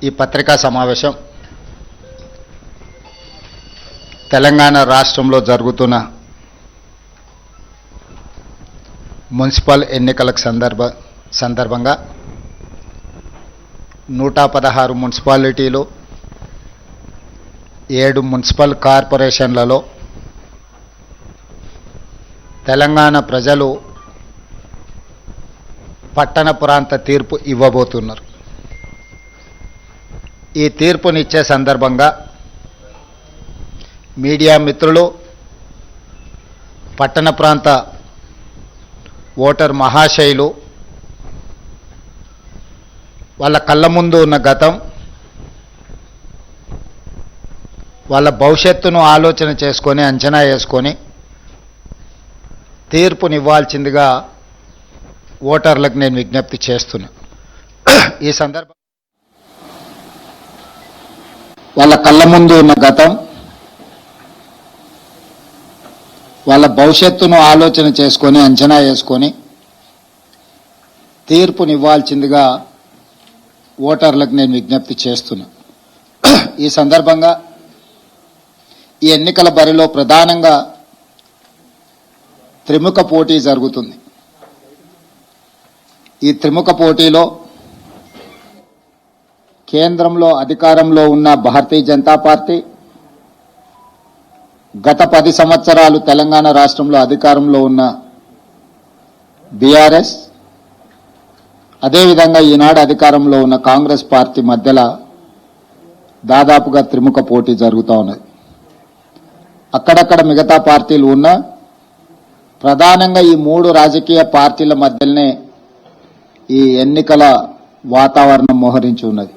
ఈ పత్రికా సమావేశం తెలంగాణ రాష్ట్రంలో జరుగుతున్న మున్సిపల్ ఎన్నికలకు సందర్భంగా 116 మున్సిపాలిటీలు 7 మున్సిపల్ కార్పొరేషన్లలో తెలంగాణ ప్రజలు పట్టణ ప్రాంత తీర్పు ఇవ్వబోతున్నారు. ఈ తీర్పునిచ్చే సందర్భంగా మీడియా మిత్రులు, పట్టణ ప్రాంత ఓటర్ మహాశయులు వాళ్ళ కళ్ళ ముందు ఉన్న గతం, వాళ్ళ భవిష్యత్తును ఆలోచన చేసుకొని అంచనా వేసుకొని తీర్పునివ్వాల్సిందిగా ఓటర్లకు నేను విజ్ఞప్తి చేస్తున్నా. ఈ సందర్భం వాళ్ళ కళ్ళ ముందు ఉన్న గతం, వాళ్ళ భవిష్యత్తును ఆలోచన చేసుకొని అంచనా వేసుకొని తీర్పునివ్వాల్సిందిగా ఓటర్లకు నేను విజ్ఞప్తి చేస్తున్నా. ఈ సందర్భంగా ఈ ఎన్నికల బరిలో ప్రధానంగా త్రిముఖ పోటీ జరుగుతుంది. ఈ త్రిముఖ పోటీలో కేంద్రంలో అధికారంలో ఉన్న భారతీయ జనతా పార్టీ, గత 10 సంవత్సరాలు తెలంగాణ రాష్ట్రంలో అధికారంలో ఉన్న బీఆర్ఎస్, అదేవిధంగా ఈనాడు అధికారంలో ఉన్న కాంగ్రెస్ పార్టీ మధ్యలో దాదాపుగా త్రిముఖ పోటీ జరుగుతూ ఉన్నది. అక్కడక్కడ మిగతా పార్టీలు ఉన్నా ప్రధానంగా ఈ 3 రాజకీయ పార్టీల మధ్యలోనే ఈ ఎన్నికల వాతావరణం మోహరించి ఉన్నది.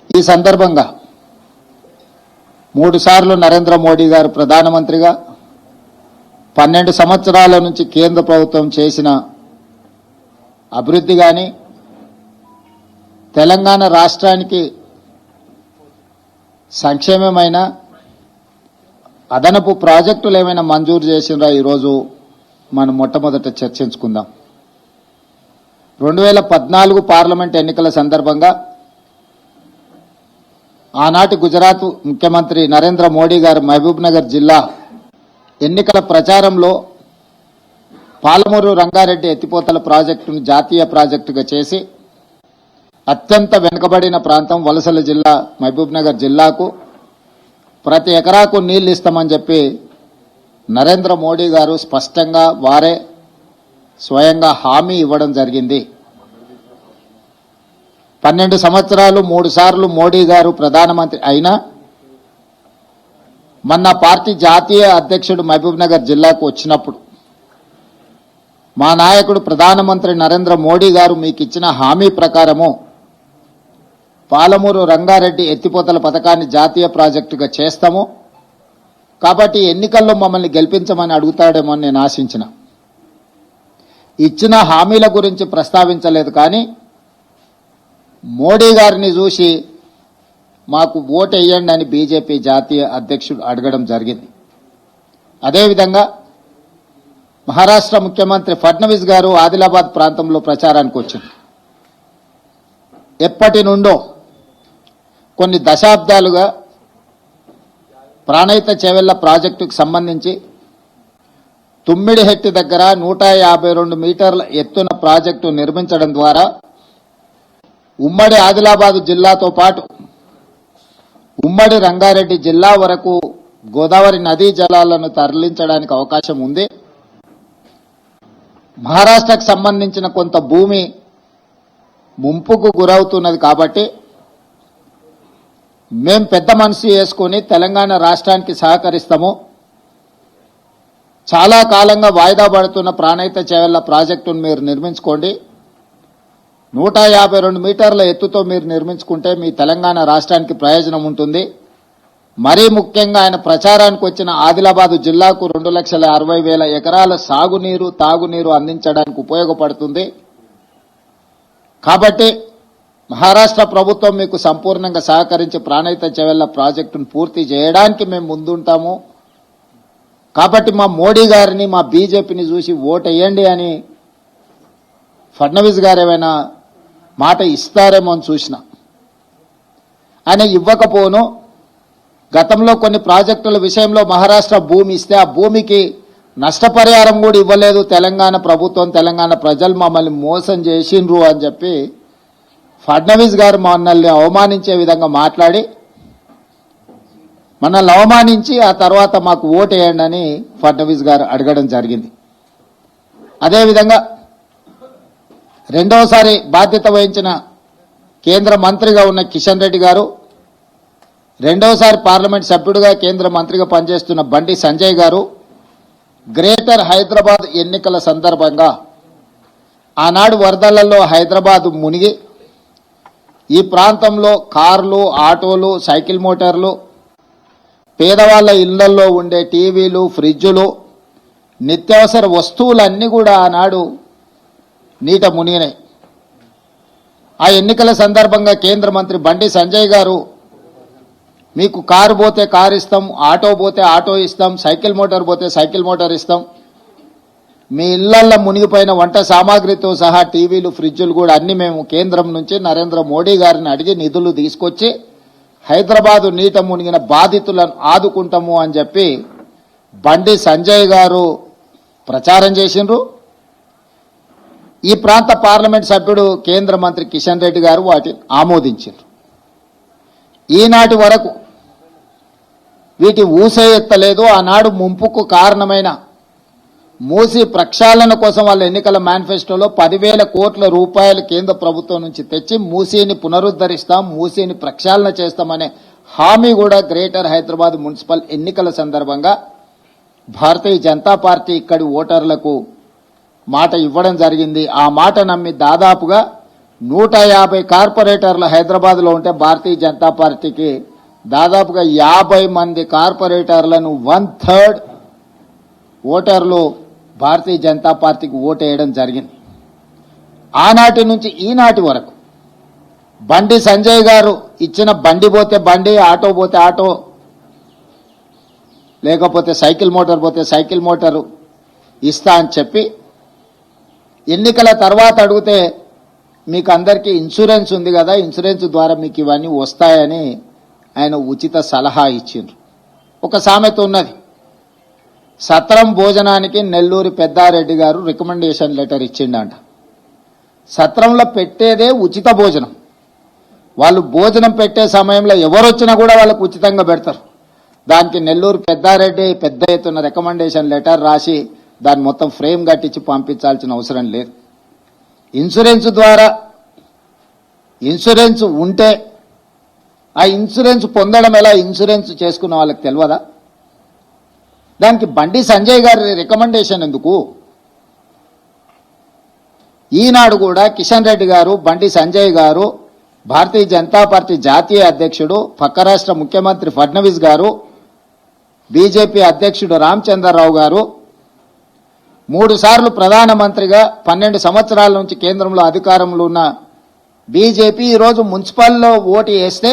ఈ సందర్భంగా 3 సార్లు నరేంద్ర మోడీ గారు ప్రధానమంత్రిగా, 12 సంవత్సరాల నుంచి కేంద్ర ప్రభుత్వం చేసిన అభివృద్ధి కానీ, తెలంగాణ రాష్ట్రానికి సంక్షేమమైన అదనపు ప్రాజెక్టులు ఏమైనా మంజూరు చేసినరా ఈరోజు మనం మొట్టమొదట చర్చించుకుందాం. 2014 పార్లమెంట్ ఎన్నికల సందర్భంగా ఆనాటి గుజరాత్ ముఖ్యమంత్రి నరేంద్ర మోడీ గారు మహబూబ్ నగర్ జిల్లా ఎన్నికల ప్రచారంలో పాలమూరు రంగారెడ్డి ఎత్తిపోతల ప్రాజెక్టును జాతీయ ప్రాజెక్టుగా చేసి అత్యంత వెనుకబడిన ప్రాంతం వలసల జిల్లా మహబూబ్ నగర్ జిల్లాకు ప్రతి ఎకరాకు నీళ్లు ఇస్తామని చెప్పి నరేంద్ర మోడీ గారు స్పష్టంగా వారే స్వయంగా హామీ ఇవ్వడం జరిగింది. 12 సంవత్సరాలు 3 సార్లు మోడీ గారు ప్రధానమంత్రి అయినా మొన్న పార్టీ జాతీయ అధ్యక్షుడు మహబూబ్ నగర్ జిల్లాకు వచ్చినప్పుడు మా నాయకుడు ప్రధానమంత్రి నరేంద్ర మోడీ గారు మీకు ఇచ్చిన హామీ ప్రకారము పాలమూరు రంగారెడ్డి ఎత్తిపోతల పథకాన్ని జాతీయ ప్రాజెక్టుగా చేస్తాము, కాబట్టి ఎన్నికల్లో మమ్మల్ని గెలిపించమని అడుగుతాడేమో నేను ఆశించిన. ఇచ్చిన హామీల గురించి ప్రస్తావించలేదు, కానీ మోడీ గారిని చూసి మాకు ఓటు వేయండి అని బీజేపీ జాతీయ అధ్యక్షుడు అడగడం జరిగింది. అదేవిధంగా మహారాష్ట్ర ముఖ్యమంత్రి ఫడ్నవీస్ గారు ఆదిలాబాద్ ప్రాంతంలో ప్రచారానికి వచ్చింది. ఎప్పటి నుండో కొన్ని దశాబ్దాలుగా ప్రాణహిత చేవెళ్ల ప్రాజెక్టుకు సంబంధించి తుమ్మిడిహెట్టి దగ్గర 152 మీటర్ల ఎత్తున ప్రాజెక్టు నిర్మించడం ద్వారా ఉమ్మడి ఆదిలాబాదు జిల్లాతో పాటు ఉమ్మడి రంగారెడ్డి జిల్లా వరకు గోదావరి నదీ జలాలను తరలించడానికి అవకాశం ఉంది. మహారాష్ట్రకు సంబంధించిన కొంత భూమి ముంపుకు గురవుతున్నది, కాబట్టి మేం పెద్ద మనసు చేసుకుని తెలంగాణ రాష్ట్రానికి సహకరిస్తాము. చాలా కాలంగా వాయిదా పడుతున్న ప్రాణహిత చేవెళ్ల ప్రాజెక్టును మీరు నిర్మించుకోండి, 152 మీటర్ల ఎత్తుతో మీరు నిర్మించుకుంటే మీ తెలంగాణ రాష్ట్రానికి ప్రయోజనం ఉంటుంది. మరీ ముఖ్యంగా ఆయన ప్రచారానికి వచ్చిన ఆదిలాబాదు జిల్లాకు 2,60,000 ఎకరాల సాగునీరు, తాగునీరు అందించడానికి ఉపయోగపడుతుంది. కాబట్టి మహారాష్ట్ర ప్రభుత్వం మీకు సంపూర్ణంగా సహకరించి ప్రాణహిత చేవెళ్ల ప్రాజెక్టును పూర్తి చేయడానికి మేము ముందుంటాము. కాబట్టి మా మోడీ గారిని, మా బీజేపీని చూసి ఓటేయండి అని ఫడ్నవీస్ గారు ఏమైనా మాట ఇస్తారేమో అని చూసిన. ఆయన ఇవ్వకపోను. గతంలో కొన్ని ప్రాజెక్టుల విషయంలో మహారాష్ట్ర భూమి ఇస్తే ఆ భూమికి నష్టపరిహారం కూడా ఇవ్వలేదు తెలంగాణ ప్రభుత్వం. తెలంగాణ ప్రజలు మమ్మల్ని మోసం చేసిండ్రు అని చెప్పి ఫడ్నవీస్ గారు మనల్ని అవమానించే విధంగా మాట్లాడి మనల్ని అవమానించి ఆ తర్వాత మాకు ఓటు వేయండి అని ఫడ్నవీస్ గారు అడగడం జరిగింది. అదేవిధంగా రెండవసారి బాధ్యత వహించిన కేంద్ర మంత్రిగా ఉన్న కిషన్ రెడ్డి గారు, రెండవసారి పార్లమెంట్ సభ్యుడిగా కేంద్ర మంత్రిగా పనిచేస్తున్న బండి సంజయ్ గారు గ్రేటర్ హైదరాబాద్ ఎన్నికల సందర్భంగా ఆనాడు వరదలలో హైదరాబాద్ మునిగి ఈ ప్రాంతంలో కార్లు, ఆటోలు, సైకిల్ మోటార్లు, పేదవాళ్ల ఇళ్లలో ఉండే టీవీలు, ఫ్రిడ్జులు, నిత్యావసర వస్తువులన్నీ కూడా ఆనాడు నీట మునిగినాయి. ఆ ఎన్నికల సందర్భంగా కేంద్ర మంత్రి బండి సంజయ్ గారు మీకు కారు పోతే కారు ఇస్తాం, ఆటో పోతే ఆటో ఇస్తాం, సైకిల్ మోటార్ పోతే సైకిల్ మోటార్ ఇస్తాం, మీ ఇళ్లల్లో మునిగిపోయిన వంట సామాగ్రితో సహా టీవీలు, ఫ్రిడ్జులు కూడా అన్ని మేము కేంద్రం నుంచి నరేంద్ర మోడీ గారిని అడిగి నిధులు తీసుకొచ్చి హైదరాబాదు నీట మునిగిన బాధితులను ఆదుకుంటాము అని చెప్పి బండి సంజయ్ గారు ప్రచారం చేసిండ్రు. ఈ ప్రాంత పార్లమెంట్ సభ్యుడు కేంద్ర మంత్రి కిషన్ రెడ్డి గారు వాటిని ఆమోదించారు. ఈనాటి వరకు వీటి ఊసే ఎత్తలేదు. ఆనాడు ముంపుకు కారణమైన మూసీ ప్రక్షాళన కోసం వాళ్ళ ఎన్నికల మేనిఫెస్టోలో 10,000 కోట్ల రూపాయలు కేంద్ర ప్రభుత్వం నుంచి తెచ్చి మూసీని పునరుద్ధరిస్తాం, మూసీని ప్రక్షాళన చేస్తామనే హామీ కూడా గ్రేటర్ హైదరాబాద్ మున్సిపల్ ఎన్నికల సందర్భంగా భారతీయ జనతా పార్టీ ఇక్కడి ఓటర్లకు మాట ఇవ్వడం జరిగింది. ఆ మాట నమ్మి దాదాపుగా 150 కార్పొరేటర్లు హైదరాబాద్లో ఉంటే భారతీయ జనతా పార్టీకి దాదాపుగా 50 మంది కార్పొరేటర్లను 1/3 ఓటర్లు భారతీయ జనతా పార్టీకి ఓటేయడం జరిగింది. ఆనాటి నుంచి ఈనాటి వరకు బండి సంజయ్ గారు ఇచ్చిన బండి పోతే బండి, ఆటో పోతే ఆటో, లేకపోతే సైకిల్ మోటార్ పోతే సైకిల్ మోటారు ఇస్తా అని చెప్పి ఎన్నికల తర్వాత అడిగితే మీకు అందరికీ ఇన్సూరెన్స్ ఉంది కదా, ఇన్సూరెన్స్ ద్వారా మీకు ఇవన్నీ వస్తాయని ఆయన ఉచిత సలహా ఇచ్చిండ్రు. ఒక సామెత ఉన్నది, సత్రం భోజనానికి నెల్లూరి పెద్దారెడ్డి గారు రికమెండేషన్ లెటర్ ఇచ్చిండంట. సత్రంలో పెట్టేదే ఉచిత భోజనం. వాళ్ళు భోజనం పెట్టే సమయంలో ఎవరు వచ్చినా కూడా వాళ్ళకు ఉచితంగా పెడతారు. దానికి నెల్లూరు పెద్దారెడ్డి పెద్ద ఎత్తున రికమెండేషన్ లెటర్ రాసి దాన్ని మొత్తం ఫ్రేమ్ కట్టించి పంపించాల్సిన అవసరం లేదు. ఇన్సూరెన్స్ ద్వారా ఇన్సూరెన్స్ ఉంటే ఆ ఇన్సూరెన్స్ పొందడం ఎలా, ఇన్సూరెన్స్ చేసుకున్న వాళ్ళకి తెలియదా? దానికి బండి సంజయ్ గారి రికమెండేషన్ ఎందుకు? ఈనాడు కూడా కిషన్ రెడ్డి గారు, బండి సంజయ్ గారు, భారతీయ జనతా పార్టీ జాతీయ అధ్యక్షుడు, పక్క రాష్ట్ర ముఖ్యమంత్రి ఫడ్నవీస్ గారు, బీజేపీ అధ్యక్షుడు రామచంద్రరావు గారు 3 సార్లు ప్రధానమంత్రిగా 12 సంవత్సరాల నుంచి కేంద్రంలో అధికారంలో ఉన్న బీజేపీ ఈరోజు మున్సిపల్లో ఓటు వేస్తే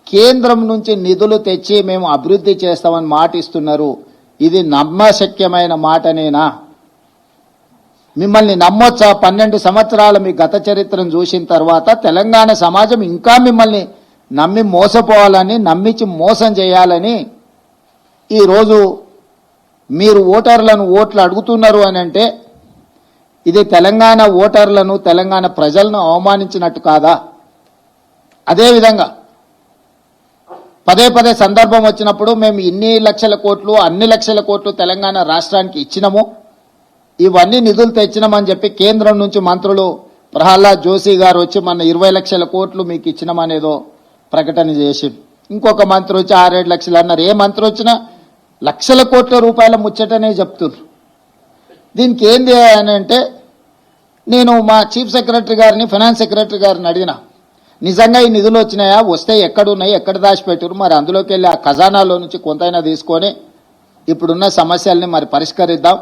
కేంద్రం నుంచి నిధులు తెచ్చి మేము అభివృద్ధి చేస్తామని మాట ఇస్తున్నారు. ఇది నమ్మశక్యమైన మాటనేనా? మిమ్మల్ని నమ్మొచ్చా? 12 సంవత్సరాల మీ గత చరిత్రను చూసిన తర్వాత తెలంగాణ సమాజం ఇంకా మిమ్మల్ని నమ్మి మోసపోవాలని, నమ్మించి మోసం చేయాలని ఈరోజు మీరు ఓటర్లను ఓట్లు అడుగుతున్నారు అని అంటే ఇది తెలంగాణ ఓటర్లను, తెలంగాణ ప్రజలను అవమానించినట్టు కాదా? అదేవిధంగా పదే పదే సందర్భం వచ్చినప్పుడు మేము ఇన్ని లక్షల కోట్లు, అన్ని లక్షల కోట్లు తెలంగాణ రాష్ట్రానికి ఇచ్చినాము, ఇవన్నీ నిధులు తెచ్చినామని చెప్పి కేంద్రం నుంచి మంత్రులు ప్రహ్లాద్ జోషి గారు వచ్చి మన 20 లక్షల కోట్లు మీకు ఇచ్చినామనేదో ప్రకటన చేసి, ఇంకొక మంత్రి వచ్చి 6-7 లక్షలు అన్నారు. ఏ మంత్రి వచ్చినా లక్షల కోట్ల రూపాయల ముచ్చటనే చెప్తున్నారు. దీనికి ఏంది అని అంటే నేను మా చీఫ్ సెక్రటరీ గారిని, ఫైనాన్స్ సెక్రటరీ గారిని అడిగిన, నిజంగా ఈ నిధులు వచ్చినాయా, వస్తే ఎక్కడున్నాయి, ఎక్కడ దాచిపెట్టారు, మరి అందులోకి వెళ్ళి ఆ ఖజానాలో నుంచి కొంతైనా తీసుకొని ఇప్పుడున్న సమస్యల్ని మరి పరిష్కరిద్దాం.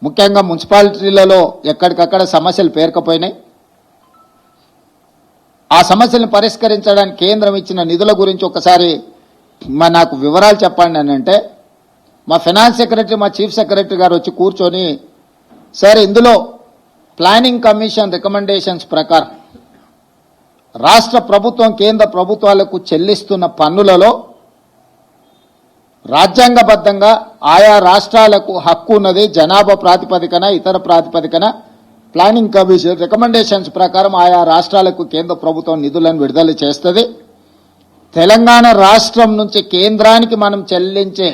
ముఖ్యంగా మున్సిపాలిటీలలో ఎక్కడికక్కడ సమస్యలు పేరుకపోయినాయి. ఆ సమస్యలను పరిష్కరించడానికి కేంద్రం ఇచ్చిన నిధుల గురించి ఒకసారి నాకు వివరాలు చెప్పండి అని అంటే మా ఫైనాన్స్ సెక్రటరీ, మా చీఫ్ సెక్రటరీ గారు వచ్చి కూర్చొని, సార్ ఇందులో ప్లానింగ్ కమిషన్ రికమెండేషన్స్ ప్రకారం రాష్ట్ర ప్రభుత్వం కేంద్ర ప్రభుత్వాలకు చెల్లిస్తున్న పన్నులలో రాజ్యాంగబద్ధంగా ఆయా రాష్ట్రాలకు హక్కు ఉన్నది. జనాభా ప్రాతిపదికన ఇతర ప్రాతిపదికన ప్లానింగ్ కమిషన్ రికమెండేషన్స్ ప్రకారం ఆయా రాష్ట్రాలకు కేంద్ర ప్రభుత్వం నిధులను విడుదల చేస్తుంది. తెలంగాణ రాష్ట్రం నుంచి కేంద్రానికి మనం చెల్లించే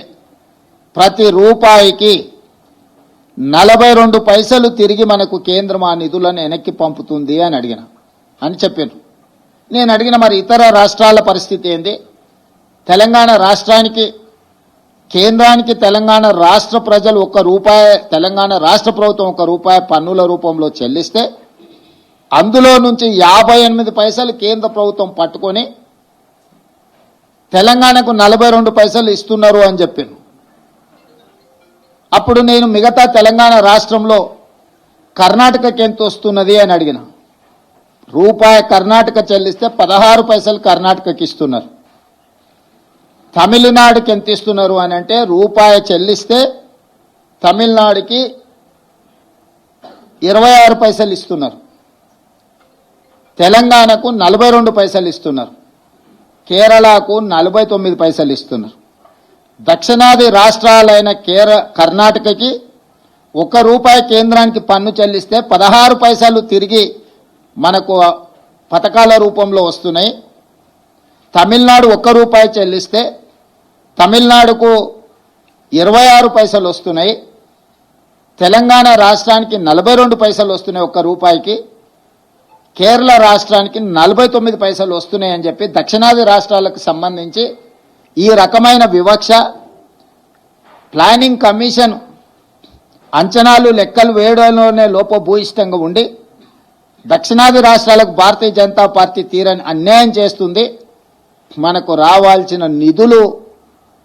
ప్రతి రూపాయికి 42 పైసలు తిరిగి మనకు కేంద్రం ఆ నిధులను వెనక్కి పంపుతుంది అని చెప్పాను. నేను అడిగిన మరి ఇతర రాష్ట్రాల పరిస్థితి ఏంది? తెలంగాణ రాష్ట్రానికి కేంద్రానికి తెలంగాణ రాష్ట్ర ప్రజలు ₹1 తెలంగాణ రాష్ట్ర ప్రభుత్వం ₹1 పన్నుల రూపంలో చెల్లిస్తే అందులో నుంచి 58 పైసలు కేంద్ర ప్రభుత్వం పట్టుకొని తెలంగాణకు 42 పైసలు ఇస్తున్నారు అని చెప్పాను. అప్పుడు నేను మిగతా తెలంగాణ రాష్ట్రంలో కర్ణాటకకి ఎంత వస్తున్నది అని అడిగిన. ₹1 కర్ణాటక చెల్లిస్తే 16 పైసలు కర్ణాటకకి ఇస్తున్నారు. తమిళనాడుకి ఎంత ఇస్తున్నారు అని అంటే ₹1 చెల్లిస్తే తమిళనాడుకి 26 పైసలు ఇస్తున్నారు. తెలంగాణకు 42 పైసలు ఇస్తున్నారు. కేరళకు 49 పైసలు ఇస్తున్నారు. దక్షిణాది రాష్ట్రాలైన కర్ణాటకకి ₹1 కేంద్రానికి పన్ను చెల్లిస్తే 16 పైసలు తిరిగి మనకు పథకాల రూపంలో వస్తున్నాయి. తమిళనాడు ₹1 చెల్లిస్తే తమిళనాడుకు 26 పైసలు వస్తున్నాయి. తెలంగాణ రాష్ట్రానికి 42 పైసలు వస్తున్నాయి ₹1కి. కేరళ రాష్ట్రానికి 49 పైసలు వస్తున్నాయని చెప్పి దక్షిణాది రాష్ట్రాలకు సంబంధించి ఈ రకమైన వివక్ష ప్లానింగ్ కమిషన్ అంచనాలు లెక్కలు వేయడంలోనే లోపభూయిష్టంగా ఉండి దక్షిణాది రాష్ట్రాలకు భారతీయ జనతా పార్టీ తీరని అన్యాయం చేస్తుంది. మనకు రావాల్సిన నిధులు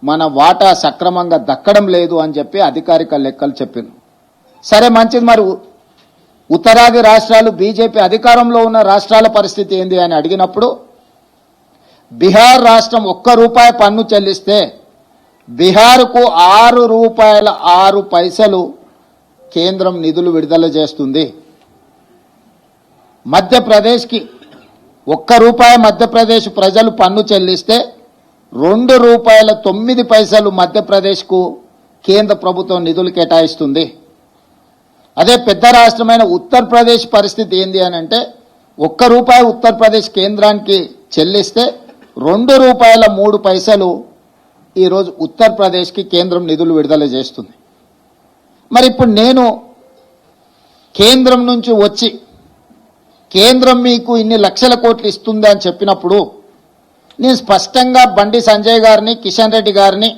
మన వాటా సక్రమంగా దక్కడం లేదు అని చెప్పి అధికారిక లెక్కలు చెప్పింది. సరే మంచిది, మరి ఉత్తరాది రాష్ట్రాలు బీజేపీ అధికారంలో ఉన్న రాష్ట్రాల పరిస్థితి ఏంది అని అడిగినప్పుడు బీహార్ రాష్ట్రం ₹1 పన్ను చెల్లిస్తే బీహార్కు ₹6.06 కేంద్రం నిధులు విడుదల చేస్తుంది. మధ్యప్రదేశ్కి ₹1 మధ్యప్రదేశ్ ప్రజలు పన్ను చెల్లిస్తే ₹2.09 మధ్యప్రదేశ్కు కేంద్ర ప్రభుత్వం నిధులు కేటాయిస్తుంది. అదే పెద్ద రాష్ట్రమైన ఉత్తరప్రదేశ్ పరిస్థితి ఏంది అని అంటే ₹1 ఉత్తరప్రదేశ్ కేంద్రానికి చెల్లిస్తే ₹2.03 ఈరోజు ఉత్తరప్రదేశ్కి కేంద్రం నిధులు విడుదల చేస్తుంది. మరి ఇప్పుడు నేను కేంద్రం నుంచి వచ్చి కేంద్రం మీకు ఇన్ని లక్షల కోట్లు ఇస్తుంది అని చెప్పినప్పుడు నేను స్పష్టంగా బండి సంజయ్ గారిని, కిషన్ రెడ్డి గారిని,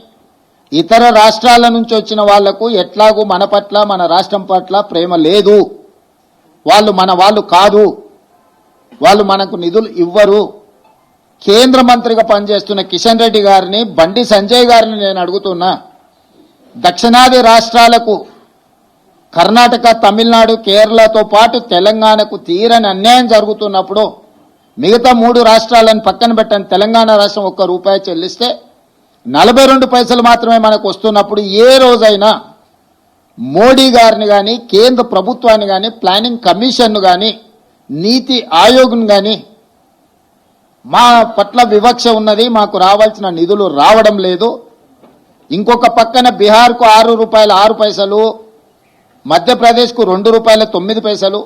ఇతర రాష్ట్రాల నుంచి వచ్చిన వాళ్లకు ఎట్లాగూ మన పట్ల మన రాష్ట్రం పట్ల ప్రేమ లేదు, వాళ్ళు మన వాళ్ళు కాదు, వాళ్ళు మనకు నిధులు ఇవ్వరు, కేంద్ర మంత్రిగా పనిచేస్తున్న కిషన్ రెడ్డి గారిని, బండి సంజయ్ గారిని నేను అడుగుతున్నా, దక్షిణాది రాష్ట్రాలకు కర్ణాటక, తమిళనాడు, కేరళతో పాటు తెలంగాణకు తీరని అన్యాయం జరుగుతున్నప్పుడు మిగతా 3 రాష్ట్రాలను పక్కన పెట్టని తెలంగాణ రాష్ట్రం ₹1 చెల్లిస్తే 42 పైసలు మాత్రమే మనకు వస్తున్నప్పుడు ఏ రోజైనా మోడీ గారిని కానీ, కేంద్ర ప్రభుత్వాన్ని కానీ, ప్లానింగ్ కమిషన్ను కానీ, నీతి ఆయోగ్ను కానీ మా పట్ల వివక్ష ఉన్నది, మాకు రావాల్సిన నిధులు రావడం లేదు, ఇంకొక పక్కన బీహార్కు ₹6.06, మధ్యప్రదేశ్కు ₹2.09,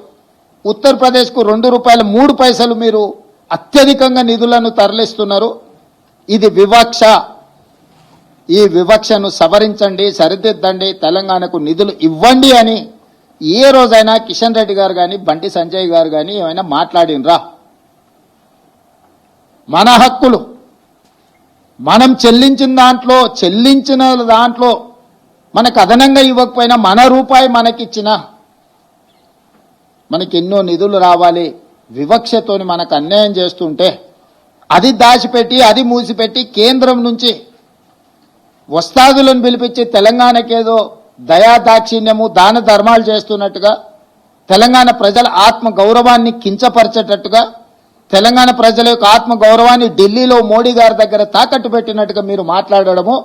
ఉత్తరప్రదేశ్కు ₹2.03 మీరు అత్యధికంగా నిధులను తరలిస్తున్నారు. ఇది వివక్ష. ఈ వివక్షను సవరించండి, సరిదిద్దండి, తెలంగాణకు నిధులు ఇవ్వండి అని ఏ రోజైనా కిషన్ రెడ్డి గారు కానీ, బండి సంజయ్ గారు కానీ ఏమైనా మాట్లాడినరా? మన హక్కులు మనం చెల్లించిన దాంట్లో మనకు అదనంగా ఇవ్వకపోయినా మన రూపాయి మనకిచ్చినా మనకి ఎన్నో నిధులు రావాలి, వివక్షతోని మనకు అన్యాయం చేస్తుంటే అది దాచిపెట్టి, అది మూసిపెట్టి కేంద్రం నుంచి వస్తాదులను పిలిపించి తెలంగాణకేదో దయాదాక్షిణ్యము, దాన ధర్మాలు చేస్తున్నట్టుగా, తెలంగాణ ప్రజల ఆత్మ గౌరవాన్ని కించపరిచేటట్టుగా, తెలంగాణ ప్రజల యొక్క ఆత్మ గౌరవాన్ని ఢిల్లీలో మోడీ గారి దగ్గర తాకట్టు పెట్టినట్టుగా మీరు మాట్లాడడము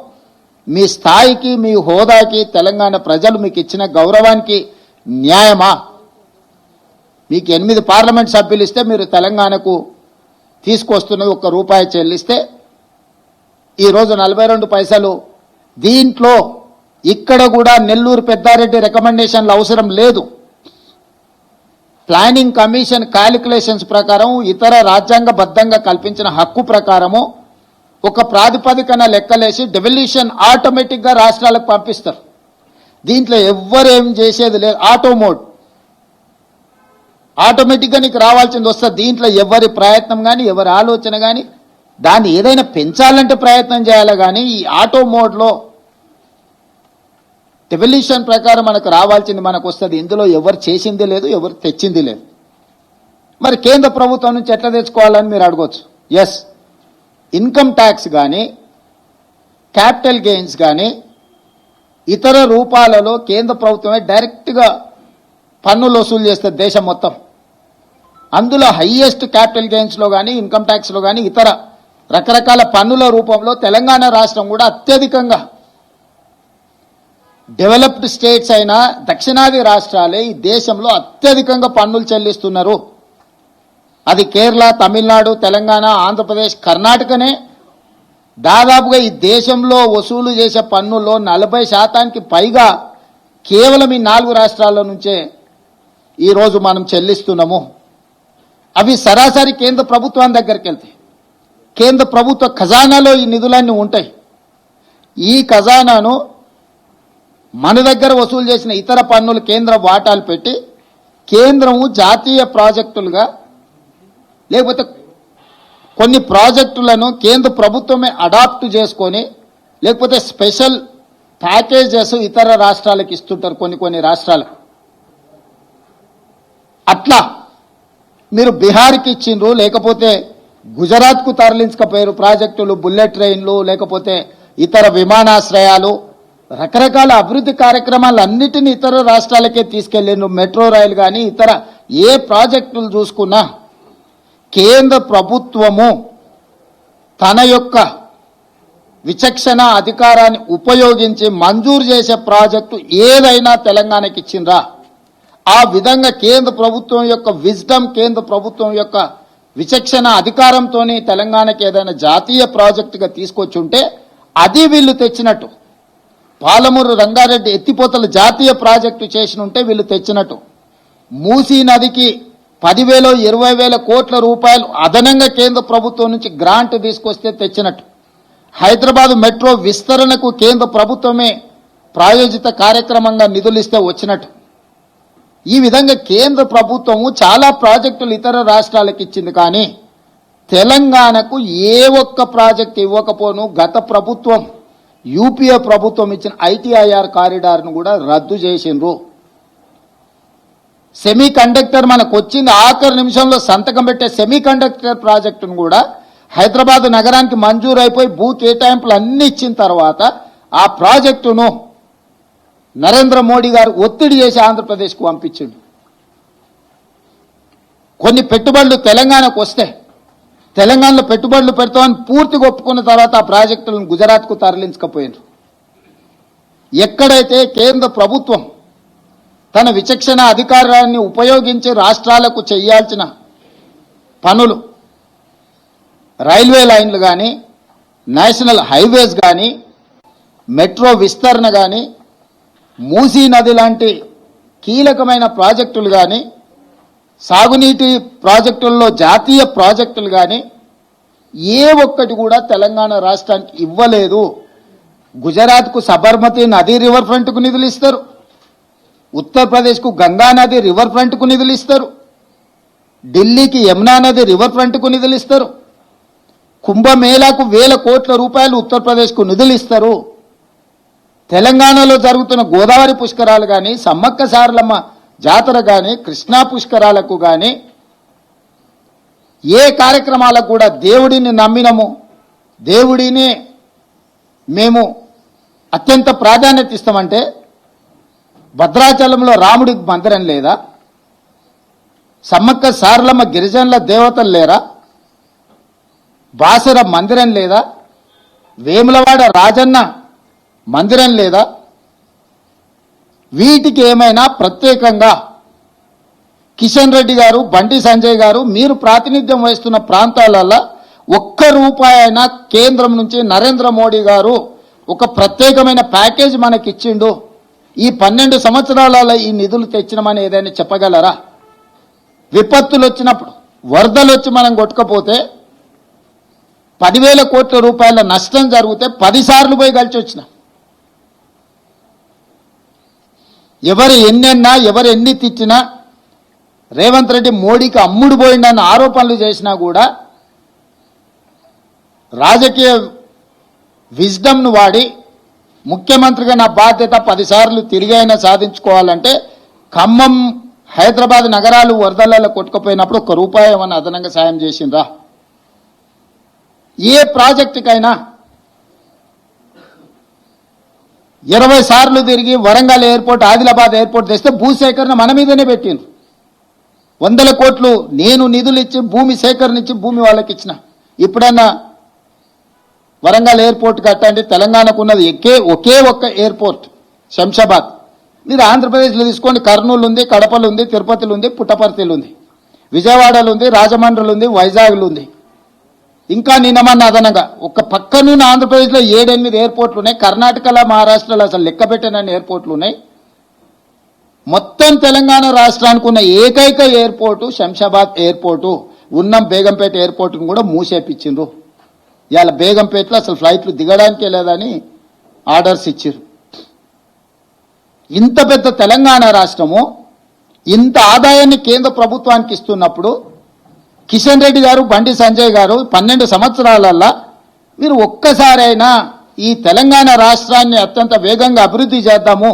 మీ స్థాయికి, మీ హోదాకి, తెలంగాణ ప్రజలు మీకు ఇచ్చిన గౌరవానికి న్యాయమా? మీకు 8 పార్లమెంట్ సభ్యులు ఇస్తే మీరు తెలంగాణకు తీసుకొస్తున్నది, 1 రూపాయి చెల్లిస్తే ఈరోజు 42 పైసలు. దీంట్లో ఇక్కడ కూడా నెల్లూరు పెద్దారెడ్డి రికమెండేషన్లు అవసరం లేదు. ప్లానింగ్ కమిషన్ క్యాలిక్యులేషన్స్ ప్రకారం, ఇతర రాజ్యాంగబద్ధంగా కల్పించిన హక్కు ప్రకారము ఒక ప్రాతిపదికన లెక్కలేసి డెవల్యూషన్ ఆటోమేటిక్గా రాష్ట్రాలకు పంపిస్తారు. దీంట్లో ఎవ్వరేం చేసేది లేదు. ఆటో మోడ్ ఆటోమేటిక్గా నీకు రావాల్సింది వస్తుంది. దీంట్లో ఎవరి ప్రయత్నం కానీ ఎవరి ఆలోచన కానీ దాన్ని ఏదైనా పెంచాలంటే ప్రయత్నం చేయాలి. కానీ ఈ ఆటో మోడ్లో డెవల్యూషన్ ప్రకారం మనకు రావాల్సింది మనకు వస్తుంది. ఇందులో ఎవరు చేసింది లేదు, ఎవరు తెచ్చింది లేదు. మరి కేంద్ర ప్రభుత్వం నుంచి ఎట్లా తెచ్చుకోవాలని మీరు అడగొచ్చు. ఎస్, ఇన్కమ్ ట్యాక్స్ కానీ క్యాపిటల్ గెయిన్స్ కానీ ఇతర రూపాలలో కేంద్ర ప్రభుత్వమే డైరెక్ట్గా పన్నులు వసూలు చేస్తుంది దేశం మొత్తం. అందులో హైయెస్ట్ క్యాపిటల్ గెయిన్స్లో కానీ ఇన్కమ్ ట్యాక్స్లో కానీ ఇతర రకరకాల పన్నుల రూపంలో తెలంగాణ రాష్ట్రం కూడా అత్యధికంగా, డెవలప్డ్ స్టేట్స్ అయినా దక్షిణాది రాష్ట్రాలే ఈ దేశంలో అత్యధికంగా పన్నులు చెల్లిస్తున్నారు. అది కేరళ, తమిళనాడు, తెలంగాణ, ఆంధ్రప్రదేశ్, కర్ణాటకనే దాదాపుగా ఈ దేశంలో వసూలు చేసే పన్నుల్లో 40% పైగా కేవలం ఈ 4 రాష్ట్రాల నుంచే ఈరోజు మనం చెల్లిస్తున్నాము. అవి సరాసరి కేంద్ర ప్రభుత్వం దగ్గరికి వెళ్తాయి. కేంద్ర ప్రభుత్వ ఖజానాలో ఈ నిధులన్నీ ఉంటాయి. ఈ ఖజానాను మన దగ్గర వసూలు చేసిన ఇతర పన్నులు కేంద్ర వాటాలు పెట్టి కేంద్రము జాతీయ ప్రాజెక్టులుగా, లేకపోతే కొన్ని ప్రాజెక్టులను కేంద్ర ప్రభుత్వమే అడాప్ట్ చేసుకొని, లేకపోతే స్పెషల్ ప్యాకేజెస్ ఇతర రాష్ట్రాలకు ఇస్తుంటారు. కొన్ని రాష్ట్రాలకు అట్లా మీరు బీహార్కి ఇచ్చిండ్రు, లేకపోతే గుజరాత్కు తరలించకపోయారు ప్రాజెక్టులు, బుల్లెట్ ట్రైన్లు, లేకపోతే ఇతర విమానాశ్రయాలు, రకరకాల అభివృద్ధి కార్యక్రమాలన్నిటినీ ఇతర రాష్ట్రాలకే తీసుకెళ్లిండ్రు. మెట్రో రైలు కానీ ఇతర ఏ ప్రాజెక్టులు చూసుకున్నా కేంద్ర ప్రభుత్వము తన యొక్క విచక్షణ అధికారాన్ని ఉపయోగించి మంజూరు చేసే ప్రాజెక్టు ఏదైనా తెలంగాణకి ఇచ్చిండ్రా? ఆ విధంగా కేంద్ర ప్రభుత్వం యొక్క విజ్డమ్, కేంద్ర ప్రభుత్వం యొక్క విచక్షణ అధికారంతో తెలంగాణకి ఏదైనా జాతీయ ప్రాజెక్టుగా తీసుకొచ్చి ఉంటే అది వీళ్ళు తెచ్చినట్టు. పాలమూరు రంగారెడ్డి ఎత్తిపోతల జాతీయ ప్రాజెక్టు చేసిన ఉంటే వీళ్ళు తెచ్చినట్టు. మూసీ నదికి 10,000 20,000 కోట్ల రూపాయలు అదనంగా కేంద్ర ప్రభుత్వం నుంచి గ్రాంట్ తీసుకొస్తే తెచ్చినట్టు. హైదరాబాద్ మెట్రో విస్తరణకు కేంద్ర ప్రభుత్వమే ప్రాయోజిత కార్యక్రమంగా నిధులు ఇస్తే వచ్చినట్టు. ఈ విధంగా కేంద్ర ప్రభుత్వము చాలా ప్రాజెక్టులు ఇతర రాష్ట్రాలకు ఇచ్చింది. కానీ తెలంగాణకు ఏ ఒక్క ప్రాజెక్ట్ ఇవ్వకపోను గత ప్రభుత్వం, యూపీఏ ప్రభుత్వం ఇచ్చిన ఐటీఐఆర్ కారిడార్ను కూడా రద్దు చేసిండ్రు. సెమీ కండక్టర్ మనకు వచ్చింది, ఆఖరి నిమిషంలో సంతకం పెట్టే సెమీ కండక్టర్ ప్రాజెక్టును కూడా హైదరాబాద్ నగరానికి మంజూరు అయిపోయి భూ కేటాయింపులు అన్ని ఇచ్చిన తర్వాత ఆ ప్రాజెక్టును నరేంద్ర మోడీ గారు ఒత్తిడి చేసి ఆంధ్రప్రదేశ్కు పంపించిండు. కొన్ని పెట్టుబడులు తెలంగాణకు వస్తే తెలంగాణలో పెట్టుబడులు పెడతామని పూర్తిగా ఒప్పుకున్న తర్వాత ఆ ప్రాజెక్టులను గుజరాత్కు తరలించకపోయినారు. ఎక్కడైతే కేంద్ర ప్రభుత్వం తన విచక్షణ అధికారాన్ని ఉపయోగించి రాష్ట్రాలకు చేయాల్సిన పనులు, రైల్వే లైన్లు కానీ, నేషనల్ హైవేస్ కానీ, మెట్రో విస్తరణ కానీ, మూసీ నది లాంటి కీలకమైన ప్రాజెక్టులు కానీ, సాగునీటి ప్రాజెక్టుల్లో జాతీయ ప్రాజెక్టులు కానీ ఏ ఒక్కటి కూడా తెలంగాణ రాష్ట్రానికి ఇవ్వలేదు. గుజరాత్కు సబర్మతి నది రివర్ ఫ్రంట్కు నిధులు ఇస్తారు, ఉత్తరప్రదేశ్కు గంగా నది రివర్ ఫ్రంట్కు నిధులు ఇస్తారు, ఢిల్లీకి యమునా నది రివర్ ఫ్రంట్కు నిధులు ఇస్తారు, కుంభమేళాకు 1,000 కోట్ల రూపాయలు ఉత్తరప్రదేశ్కు నిధులు ఇస్తారు. తెలంగాణలో జరుగుతున్న గోదావరి పుష్కరాలు కానీ, సమ్మక్క సారలమ్మ జాతర కానీ, కృష్ణా పుష్కరాలకు కానీ, ఏ కార్యక్రమాలకు కూడా దేవుడిని నమ్మినము, దేవుడిని మేము అత్యంత ప్రాధాన్యత ఇస్తామంటే భద్రాచలంలో రాముడికి మందిరం లేదా? సమ్మక్క సారలమ్మ గిరిజనుల దేవతలు లేరా? బాసర మందిరం లేదా? వేములవాడ రాజన్న మందిరం లేదా? వీటికి ఏమైనా ప్రత్యేకంగా కిషన్ రెడ్డి గారు, బండి సంజయ్ గారు, మీరు ప్రాతినిధ్యం వహిస్తున్న ప్రాంతాలలో ఒక్క రూపాయి అయినా కేంద్రం నుంచి నరేంద్ర మోడీ గారు ఒక ప్రత్యేకమైన ప్యాకేజ్ మనకి ఇచ్చిండు, ఈ 12 సంవత్సరాలలో ఈ నిధులు తెచ్చినామని ఏదైనా చెప్పగలరా? విపత్తులు వచ్చినప్పుడు, వరదలు వచ్చి మనం కొట్టుకపోతే 10,000 కోట్ల రూపాయల నష్టం జరిగితే 10 సార్లు పోయి కలిసి వచ్చిన. ఎవరు ఎన్నెన్నా, ఎవరు ఎన్ని తిట్టినా, రేవంత్ రెడ్డి మోడీకి అమ్ముడు పోయిందన్న ఆరోపణలు చేసినా కూడా రాజకీయ విజ్డమ్ను వాడి ముఖ్యమంత్రిగా నా బాధ్యత 10 సార్లు తిరిగైనా సాధించుకోవాలంటే ఖమ్మం, హైదరాబాద్ నగరాలు వరదలలో కొట్టుకుపోయినప్పుడు 1 రూపాయి ఏమన్నా అదనంగా సాయం చేసిండ్రా? ఏ ప్రాజెక్టుకైనా 20 సార్లు తిరిగి వరంగల్ ఎయిర్పోర్ట్, ఆదిలాబాద్ ఎయిర్పోర్ట్ తెస్తే భూసేకరణ మన మీదనే పెట్టిండ్రు. 100 కోట్లు నేను నిధులు ఇచ్చి భూమి సేకరణ ఇచ్చి భూమి వాళ్ళకి ఇచ్చిన. ఇప్పుడన్నా వరంగల్ ఎయిర్పోర్ట్ కట్టండి. తెలంగాణకు ఉన్నది ఒకే ఒక్క ఎయిర్పోర్ట్ శంషాబాద్. మీరు ఆంధ్రప్రదేశ్లో తీసుకోండి, కర్నూలు ఉంది, కడపలు ఉంది, తిరుపతిలో ఉంది, పుట్టపర్తిలో ఉంది, విజయవాడలో ఉంది, రాజమండ్రిలో ఉంది, వైజాగ్లో ఉంది. ఇంకా నిన్నమన్న అదనంగా ఒక పక్కనున్న ఆంధ్రప్రదేశ్లో 7-8 ఎయిర్పోర్ట్లు ఉన్నాయి. కర్ణాటకలో, మహారాష్ట్రలో అసలు లెక్క పెట్టనన్ని ఎయిర్పోర్ట్లు ఉన్నాయి. మొత్తం తెలంగాణ రాష్ట్రానికి ఉన్న ఏకైక ఎయిర్పోర్టు శంషాబాద్ ఎయిర్పోర్టు. ఉన్నం బేగంపేట ఎయిర్పోర్టును కూడా మూసేపించిండ్రు. ఇవాళ బేగంపేటలో అసలు ఫ్లైట్లు దిగడానికే లేదని ఆర్డర్స్ ఇచ్చారు. ఇంత పెద్ద తెలంగాణ రాష్ట్రము ఇంత ఆదాయాన్ని కేంద్ర ప్రభుత్వానికి ఇస్తున్నప్పుడు కిషన్ రెడ్డి గారు, బండి సంజయ్ గారు 12 సంవత్సరాలల్లా మీరు ఒక్కసారైనా ఈ తెలంగాణ రాష్ట్రాన్ని అత్యంత వేగంగా అభివృద్ధి చేద్దాము,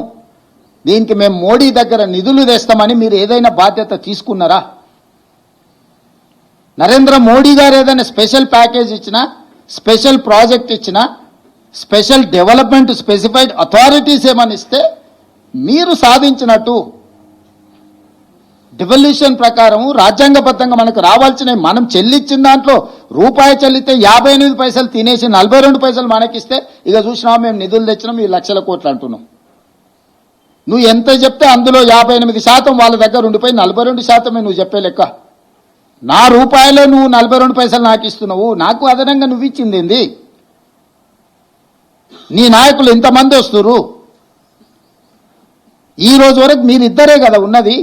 దీనికి మేము మోడీ దగ్గర నిధులు తెస్తామని మీరు ఏదైనా బాధ్యత తీసుకున్నారా? నరేంద్ర మోడీ గారు ఏదైనా స్పెషల్ ప్యాకేజ్ ఇచ్చినా, స్పెషల్ ప్రాజెక్ట్ ఇచ్చినా, స్పెషల్ డెవలప్మెంట్ స్పెసిఫైడ్ అథారిటీస్ ఏమని ఇస్తే మీరు సాధించినట్టు డివల్యూషన్ ప్రకారం రాజ్యాంగబద్ధంగా మనకు రావాల్సిన మనం చెల్లించిన దాంట్లో రూపాయి చెల్లితే 58 పైసలు తినేసి 42 పైసలు మనకిస్తే ఇక చూసినా మేము నిధులు తెచ్చినాం, ఈ లక్షల కోట్లు అంటున్నాం. నువ్వు ఎంత చెప్తే అందులో 58% వాళ్ళ దగ్గర ఉండిపోయి 42% నువ్వు చెప్పే లెక్క. నా రూపాయలో నువ్వు 42 పైసలు నాకు ఇస్తున్నావు, నాకు అదనంగా నువ్వు ఇచ్చింది ఏంది? నీ నాయకులు ఎంతమంది వస్తున్నారు? ఈ రోజు వరకు మీరిద్దరే కదా ఉన్నది,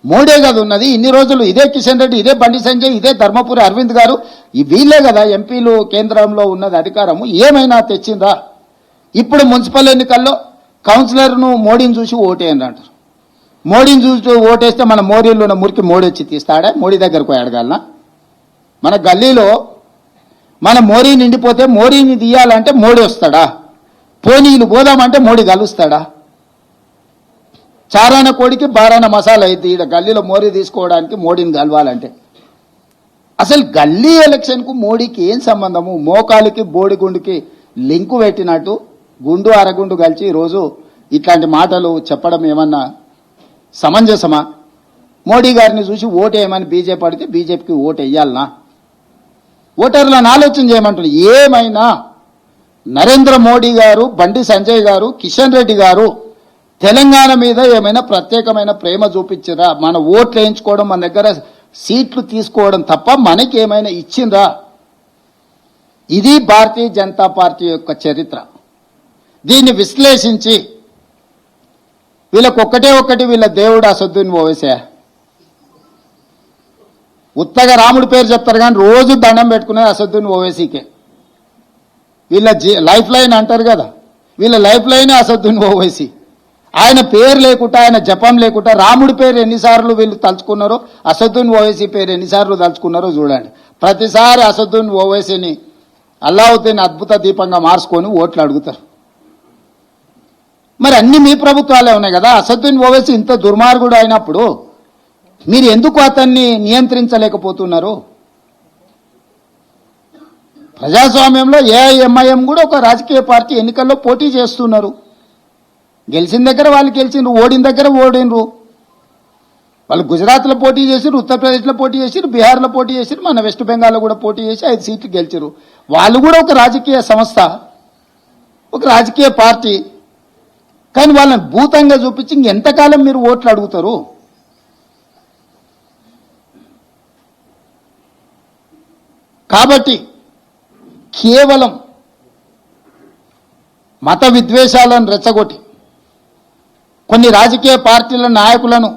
మోడీ కదా ఉన్నది. ఇన్ని రోజులు ఇదే కిషన్ రెడ్డి, ఇదే బండి సంజయ్, ఇదే ధర్మపురి అరవింద్ గారు, వీళ్ళే కదా ఎంపీలు కేంద్రంలో ఉన్నది అధికారము. ఏమైనా తెచ్చిందా? ఇప్పుడు మున్సిపల్ ఎన్నికల్లో కౌన్సిలర్ను మోడీని చూసి ఓటేయండి అంటారు. మోడీని చూసి ఓటేస్తే మన మోడీలో ఉన్న మురికి మోడీ వచ్చి తీస్తాడా? మోడీ దగ్గరకు పోయి అడగాలనా? మన గల్లీలో మన మోడీ నిండిపోతే మోడీని తీయాలంటే మోడీ వస్తాడా? పోనీలు పోదామంటే మోడీ కలుస్తాడా? చారాన కోడికి బారాన మసాలా అయితే ఈడ గల్లీలో మోడీ తీసుకోవడానికి మోడీని కలవాలంటే అసలు గల్లీ ఎలక్షన్కు మోడీకి ఏం సంబంధము? మోకాలికి బోడిగుండుకి లింకు పెట్టినట్టు గుండు అరగుండు కలిసి ఈరోజు ఇట్లాంటి మాటలు చెప్పడం ఏమన్నా సమంజసమా? మోడీ గారిని చూసి ఓటేయమని బీజేపీ అడిగితే బీజేపీకి ఓటు వేయాలనా? ఓటర్లను ఆలోచన చేయమంటారు. ఏమైనా నరేంద్ర మోడీ గారు, బండి సంజయ్ గారు, కిషన్ రెడ్డి గారు తెలంగాణ మీద ఏమైనా ప్రత్యేకమైన ప్రేమ చూపించరా? మన ఓట్లు వేయించుకోవడం, మన దగ్గర సీట్లు తీసుకోవడం తప్ప మనకి ఏమైనా ఇచ్చిందా? ఇది భారతీయ జనతా పార్టీ యొక్క చరిత్ర. దీన్ని విశ్లేషించి వీళ్ళకి ఒక్కటి వీళ్ళ దేవుడు అసదుద్దీన్ ఓవైసీ. ఉత్తగా రాముడి పేరు చెప్తారు కానీ రోజు దండం పెట్టుకునేది అసదుద్దీన్ ఓవైసీకే. వీళ్ళ లైఫ్ లైన్ అంటారు కదా, వీళ్ళ లైఫ్ లైన్ అసదుద్దీన్ ఓవైసీ. ఆయన పేరు లేకుండా, ఆయన జపం లేకుండా రాముడి పేరు ఎన్నిసార్లు వీళ్ళు తలుచుకున్నారో, అసదుద్దీన్ ఓవైసీ పేరు ఎన్నిసార్లు తలుచుకున్నారో చూడండి. ప్రతిసారి అసదుద్దీన్ ఓవైసీని అల్లావుద్దీన్ అద్భుత దీపంగా మార్చుకొని ఓట్లు అడుగుతారు. మరి అన్ని మీ ప్రభుత్వాలే ఉన్నాయి కదా. అసదుద్దీన్ ఓవైసీ ఇంత దుర్మార్గుడు అయినప్పుడు మీరు ఎందుకు అతన్ని నియంత్రించలేకపోతున్నారు? ప్రజాస్వామ్యంలో ఏఐఎంఐఎం కూడా ఒక రాజకీయ పార్టీ ఎన్నికల్లో పోటీ చేస్తున్నారు. గెలిచిన దగ్గర వాళ్ళు గెలిచిండ్రు, ఓడిన దగ్గర ఓడినరు. వాళ్ళు గుజరాత్లో పోటీ చేసిరు, ఉత్తరప్రదేశ్లో పోటీ చేసిరు, బీహార్లో పోటీ చేసిరు, మన వెస్ట్ బెంగాల్లో కూడా పోటీ చేసి 5 సీట్లు గెలిచారు. వాళ్ళు కూడా ఒక రాజకీయ సంస్థ, ఒక రాజకీయ పార్టీ. కానీ వాళ్ళని భూతంగా చూపించి ఇంకెంతకాలం మీరు ఓట్లు అడుగుతారు? కాబట్టి కేవలం మత విద్వేషాలను రెచ్చగొట్టి కొన్ని రాజకీయ పార్టీల నాయకులను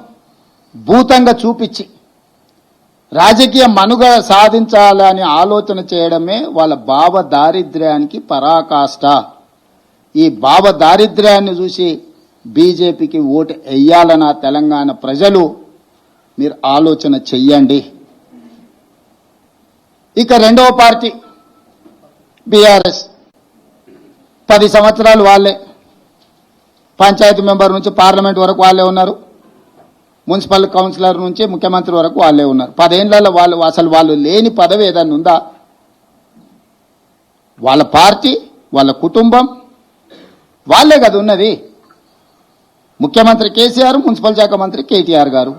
భూతంగా చూపించి రాజకీయ మనుగడ సాధించాలని ఆలోచన చేయడమే వాళ్ళ భావ దారిద్ర్యానికి పరాకాష్ట. ఈ భావ దారిద్ర్యాన్ని చూసి బీజేపీకి ఓటు వేయాలన్న తెలంగాణ ప్రజలు మీరు ఆలోచన చెయ్యండి. ఇక రెండవ పార్టీ బీఆర్ఎస్ 10 సంవత్సరాలు వాళ్ళే, పంచాయతీ మెంబర్ నుంచి పార్లమెంట్ వరకు వాళ్ళే ఉన్నారు, మున్సిపల్ కౌన్సిలర్ నుంచి ముఖ్యమంత్రి వరకు వాళ్ళే ఉన్నారు. 10 ఏళ్లలో వాళ్ళు లేని పదవి ఏదన్నా ఉందా? వాళ్ళ పార్టీ, వాళ్ళ కుటుంబం వాళ్ళే కదా ఉన్నది. ముఖ్యమంత్రి కేసీఆర్, మున్సిపల్ శాఖ మంత్రి కేటీఆర్ గారు,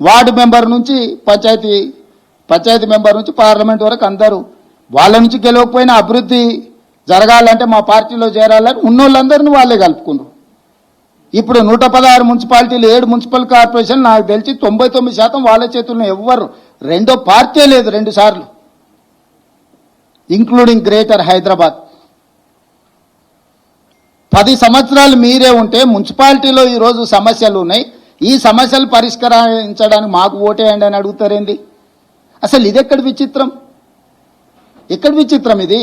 వార్డు మెంబర్ నుంచి పంచాయతీ మెంబర్ నుంచి పార్లమెంట్ వరకు అందరూ. వాళ్ళ నుంచి గెలవకపోయినా అభివృద్ధి జరగాలంటే మా పార్టీలో చేరాలని ఉన్నోళ్ళందరినీ వాళ్ళే కలుపుకున్నారు. ఇప్పుడు 116 మున్సిపాలిటీలు, 7 మున్సిపల్ కార్పొరేషన్, నాకు తెలిసి 99% వాళ్ళ చేతుల్లో. ఎవ్వరు రెండో పార్టీ లేదు 2 సార్లు, ఇంక్లూడింగ్ గ్రేటర్ హైదరాబాద్. 10 సంవత్సరాలు మీరే ఉంటే మున్సిపాలిటీలో ఈరోజు సమస్యలు ఉన్నాయి, ఈ సమస్యలు పరిష్కరించడానికి మాకు ఓటేయండి అని అడుగుతారేంది? అసలు ఇది ఎక్కడి విచిత్రం? ఎక్కడి విచిత్రం ఇది?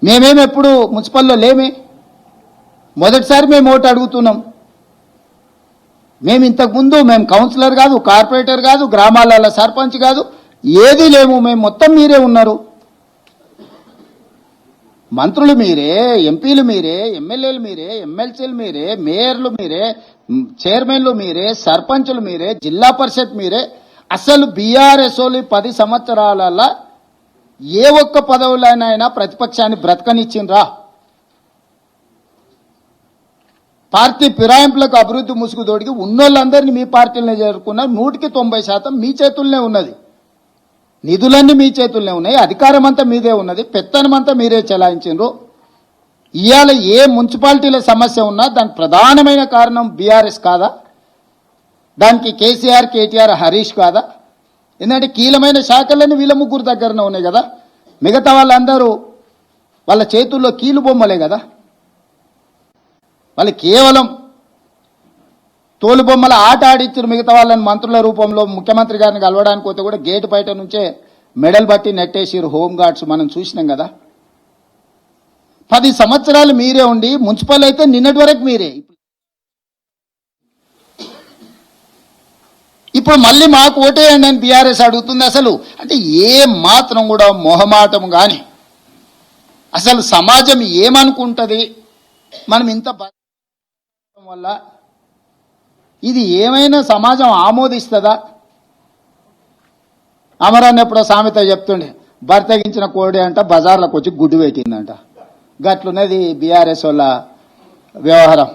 మేమేమి ఎప్పుడు మున్సిపల్లో లేమే, మొదటిసారి మేము ఓటు అడుగుతున్నాం. మేము ఇంతకుముందు మేము కౌన్సిలర్ కాదు, కార్పొరేటర్ కాదు, గ్రామాల సర్పంచ్ కాదు, ఏదీ లేము. మేము మొత్తం మీరే ఉన్నారు. మంత్రులు మీరే, ఎంపీలు మీరే, ఎమ్మెల్యేలు మీరే, ఎమ్మెల్సీలు మీరే, మేయర్లు మీరే, చైర్మన్లు మీరే, సర్పంచులు మీరే, జిల్లా పరిషత్ మీరే. అసలు బీఆర్ఎస్ 10 సంవత్సరాలలో ఏ ఒక్క పదవులైనా ప్రతిపక్షాన్ని బ్రతకనిచ్చిండ్రా? పార్టీ ఫిరాయింపులకు అభివృద్ధి ముసుగు తోడికి ఉన్నోళ్ళందరినీ మీ పార్టీలనే చేరుకున్నారు. 100% మీ చేతుల్లోనే ఉన్నది, నిధులన్నీ మీ చేతుల్లోనే ఉన్నాయి, అధికారం అంతా మీదే ఉన్నది, పెత్తనం అంతా మీరే చెలాయించారు. ఇవాళ ఏ మున్సిపాలిటీల సమస్య ఉన్నా దానికి ప్రధానమైన కారణం బీఆర్ఎస్ కాదా? దానికి కేసీఆర్, కేటీఆర్, హరీష్ కాదా? ఎందుకంటే కీలమైన శాఖలన్నీ వీళ్ళ ముగ్గురు దగ్గరనే ఉన్నాయి కదా. మిగతా వాళ్ళందరూ వాళ్ళ చేతుల్లో కీలు బొమ్మలే కదా. వాళ్ళు కేవలం తోలుబొమ్మల ఆట ఆడిచ్చారు. మిగతా వాళ్ళని మంత్రుల రూపంలో ముఖ్యమంత్రి గారిని కలవడానికి పోతే కూడా గేటు బయట నుంచే మెడల్ బట్టి నెట్టేసిరు హోంగార్డ్స్, మనం చూసినాం కదా. 10 సంవత్సరాలు మీరే ఉండి మున్సిపల్ అయితే నిన్నటి వరకు మీరే. ఇప్పుడు మళ్ళీ మాకు ఓటేయండి అని బీఆర్ఎస్ అడుగుతుంది. అసలు అంటే ఏ మాత్రం కూడా మొహమాటం కానీ, అసలు సమాజం ఏమనుకుంటుంది మనం ఇంత వల్ల? ఇది ఏమైనా సమాజం ఆమోదిస్తుందా? అమరాన్ని ఎప్పుడో సామెత చెప్తుండే, బర్తగించిన కోడి అంట బజార్లకు వచ్చి గుడ్డు పెట్టిందంట. గట్లున్నది బీఆర్ఎస్ వాళ్ళ వ్యవహారం.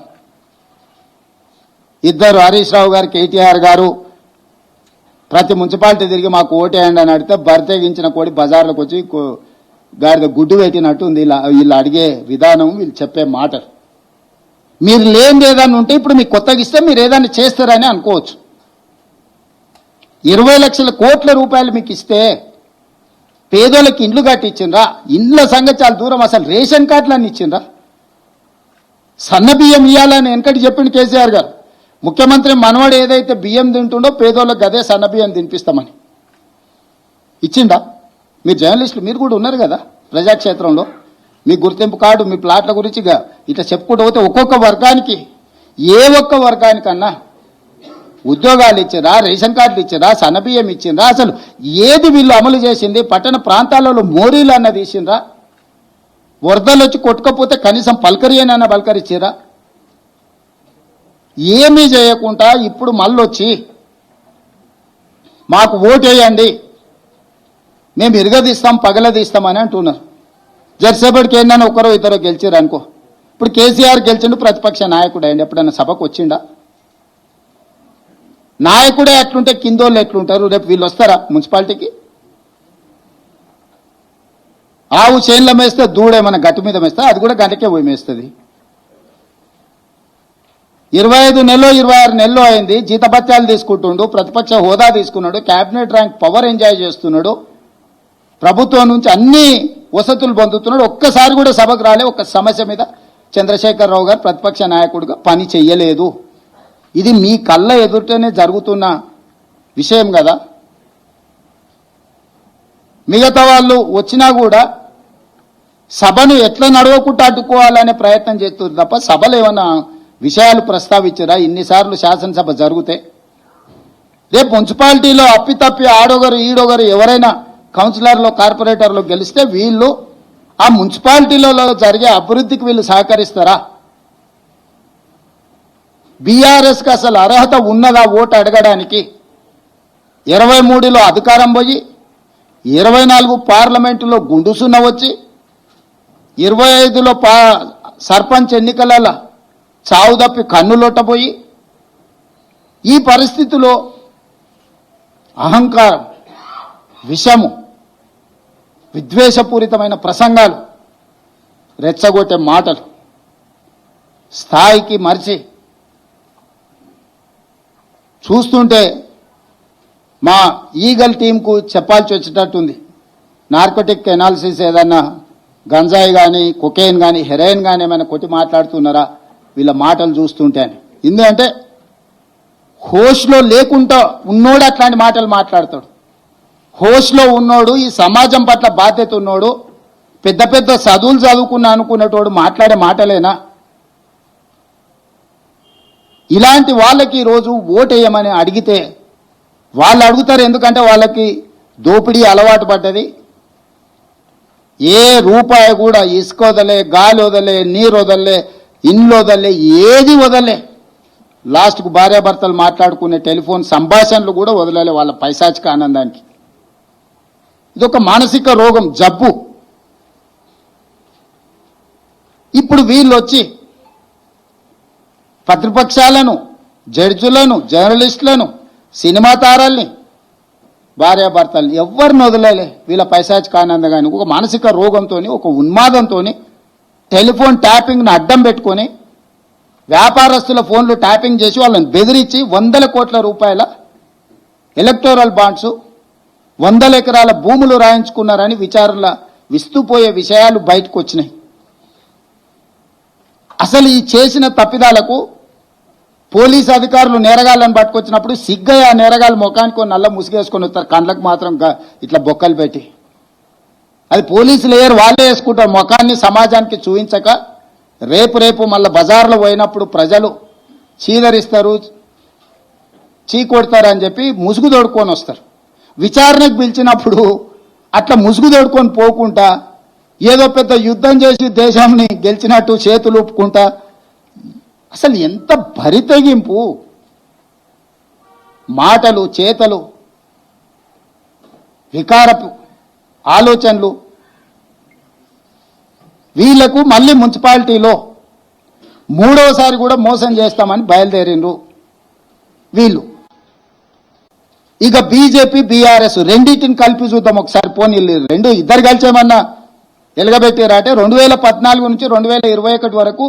ఇద్దరు హరీష్ రావు గారు, కేటీఆర్ గారు ప్రతి మున్సిపాలిటీ తిరిగి మాకు ఓటేయండి అని అడిగితే బర్తగించిన కోడి బజార్లకు వచ్చి గాడిద గుడ్డు పెట్టినట్టు ఉంది వీళ్ళు అడిగే విధానం, వీళ్ళు చెప్పే మాటలు. మీరు లేనిది ఏదన్నా ఉంటే ఇప్పుడు మీకు కొత్తగా ఇస్తే మీరు ఏదైనా చేస్తారని అనుకోవచ్చు. 20 లక్షల కోట్ల రూపాయలు మీకు ఇస్తే పేదోళ్ళకి ఇండ్లు కట్టించిండ్రా? ఇండ్ల సంగతి చాలా దూరం, అసలు రేషన్ కార్డులన్నీ ఇచ్చిండ్రా? సన్న బియ్యం ఇవ్వాలని వెనకటి చెప్పిండు కేసీఆర్ గారు. ముఖ్యమంత్రి మనవాడు ఏదైతే బియ్యం తింటుండో పేదోళ్ళకి అదే సన్న బియ్యం తినిపిస్తామని ఇచ్చిండా? మీరు జర్నలిస్టులు, మీరు కూడా ఉన్నారు కదా ప్రజాక్షేత్రంలో, మీ గుర్తింపు కార్డు, మీ ప్లాట్ల గురించి ఇట్లా చెప్పుకుంటూ పోతే ఒక్కొక్క వర్గానికి, ఏ ఒక్క వర్గానికన్నా ఉద్యోగాలు ఇచ్చారా, రేషన్ కార్డులు ఇచ్చారా, సన్నబియ్యం ఇచ్చిండ్రా? అసలు ఏది వీళ్ళు అమలు చేసింది? పట్టణ ప్రాంతాలలో మోరీలు అన్న తీసిండ్రా? వరదలు వచ్చి కొట్టుకపోతే కనీసం పలకరియనన్నా పలకరిచ్చారా? ఏమీ చేయకుండా ఇప్పుడు మళ్ళొచ్చి మాకు ఓటేయండి, మేము ఇరగదీస్తాం, పగలదీస్తామని అంటున్నారు. జర్సేపటికి ఏంటన్నా ఒకరో ఇద్దరు గెలిచారు అనుకో. ఇప్పుడు కేసీఆర్ గెలిచిండు, ప్రతిపక్ష నాయకుడు అయ్యండి, ఎప్పుడైనా సభకు వచ్చిండా? నాయకుడే ఎట్లుంటే కిందోళ్ళు ఎట్లుంటారు? రేపు వీళ్ళు వస్తారా మున్సిపాలిటీకి? ఆవు చేన్ల మేస్తే దూడేమన్నా గట్టు మీద మేస్తే అది కూడా గంటకే పోయి మేస్తుంది. 25 నెలలో 26 నెలలు అయింది, జీతభత్యాలు తీసుకుంటుండు, ప్రతిపక్ష హోదా తీసుకున్నాడు, క్యాబినెట్ ర్యాంక్ పవర్ ఎంజాయ్ చేస్తున్నాడు. ప్రభుత్వం నుంచి అన్ని వసతులు పొందుతున్నాడు. ఒక్కసారి కూడా సభకు రాలే. ఒక సమస్య మీద చంద్రశేఖరరావు గారు ప్రతిపక్ష నాయకుడిగా పని చెయ్యలేదు. ఇది మీ కళ్ళ ఎదుటనే జరుగుతున్న విషయం కదా. మిగతా వాళ్ళు వచ్చినా కూడా సభను ఎట్లా నడవకుండా అడ్డుకోవాలనే ప్రయత్నం చేస్తుంది తప్ప సభలో ఏమన్నా విషయాలు ప్రస్తావించరా? ఇన్నిసార్లు శాసనసభ జరిగితే రేపు మున్సిపాలిటీలో అప్పితప్పి ఆడొగరు ఈడొగరు ఎవరైనా కౌన్సిలర్లు కార్పొరేటర్లు గెలిస్తే వీళ్ళు ఆ మున్సిపాలిటీలలో జరిగే అభివృద్ధికి వీళ్ళు సహకరిస్తారా? బీఆర్ఎస్కి అసలు అర్హత ఉన్నదా ఓటు అడగడానికి? 23లో అధికారం పోయి 24 పార్లమెంటులో గుండుసున్న వచ్చి 25లో సర్పంచ్ ఎన్నికలలో చావు తప్పి కన్నులొట్టబోయి ఈ పరిస్థితిలో అహంకారం, విషము, విద్వేషపూరితమైన ప్రసంగాలు, రెచ్చగొట్టే మాటలు స్థాయికి మరిచి చూస్తుంటే మా ఈగల్ టీంకు చెప్పాల్సి వచ్చేటట్టుంది. నార్కోటిక్ ఎనాలిసిస్ ఏదన్నా గంజాయి కానీ కొకైన్ కానీ హెరాయిన్ కానీ ఏమైనా కొట్టి మాట్లాడుతున్నారా వీళ్ళ మాటలు చూస్తుంటే అని. ఎందుకంటే హోష్లో లేకుండా ఉన్నోడు అట్లాంటి మాటలు మాట్లాడతాడు. హోష్లో ఉన్నోడు, ఈ సమాజం పట్ల బాధ్యత ఉన్నోడు, పెద్ద పెద్ద చదువులు చదువుకున్నా అనుకునేటోడు మాట్లాడే మాటలేనా? ఇలాంటి వాళ్ళకి ఈరోజు ఓటేయమని అడిగితే వాళ్ళు అడుగుతారు. ఎందుకంటే వాళ్ళకి దోపిడీ అలవాటు పడ్డది. ఏ రూపాయి కూడా ఇసుక వదలే, గాలి వదలే, నీరు వదలే, ఇండ్లు వదలే, ఏది వదలే. లాస్ట్కు భార్యాభర్తలు మాట్లాడుకునే టెలిఫోన్ సంభాషణలు కూడా వదలలే వాళ్ళ పైశాచిక ఆనందానికి. ఇదొక మానసిక రోగం, జబ్బు. ఇప్పుడు వీళ్ళు వచ్చి ప్రతిపక్షాలను, జడ్జులను, జర్నలిస్టులను, సినిమా తారాల్ని, భార్యాభర్తల్ని ఎవరిని వదలలే వీళ్ళ పైశాచిక ఆనందగాని. ఒక మానసిక రోగంతో, ఒక ఉన్మాదంతో టెలిఫోన్ ట్యాపింగ్ను అడ్డం పెట్టుకొని వ్యాపారస్తుల ఫోన్లు ట్యాపింగ్ చేసి వాళ్ళని బెదిరించి 100 కోట్ల రూపాయల ఎలక్టోరల్ బాండ్స్, 100 ఎకరాల భూములు రాయించుకున్నారని విచారణల విస్తుపోయే విషయాలు బయటకు వచ్చినాయి. అసలు ఈ చేసిన తప్పిదాలకు పోలీసు అధికారులు నేరగాళ్ళని పట్టుకొచ్చినప్పుడు సిగ్గయ్య ఆ నేరగాళ్ళ ముఖానికి నల్ల ముసుగేసుకొని వస్తారు, కళ్ళకు మాత్రం ఇట్లా బొక్కలు పెట్టి. అది పోలీసులు వాళ్ళే వేసుకుంటారు ముఖాన్ని సమాజానికి చూపించక. రేపు మళ్ళీ బజార్లో పోయినప్పుడు ప్రజలు చీదరిస్తారు, చీకొడతారు అని చెప్పి ముసుగు తోడుకొని వస్తారు. విచారణకు పిలిచినప్పుడు అట్లా ముసుగు తోడుకొని పోకుండా ఏదో పెద్ద యుద్ధం చేసి దేశాన్ని గెలిచినట్టు చేతులు ఊపుకుంటా. అసలు ఎంత బరితెగింపు మాటలు, చేతలు, వికారపు ఆలోచనలు. వీళ్లకు మళ్ళీ మున్సిపాలిటీలో 3వసారి కూడా మోసం చేస్తామని బయలుదేరిండ్రు వీళ్ళు. ఇక బీజేపీ, బీఆర్ఎస్ రెండింటిని కలిపి చూద్దాం ఒకసారి. పోనీ ఇద్దరు కలిసేమన్నా ఎలగబెట్టారంటే 2014 నుంచి 2021 వరకు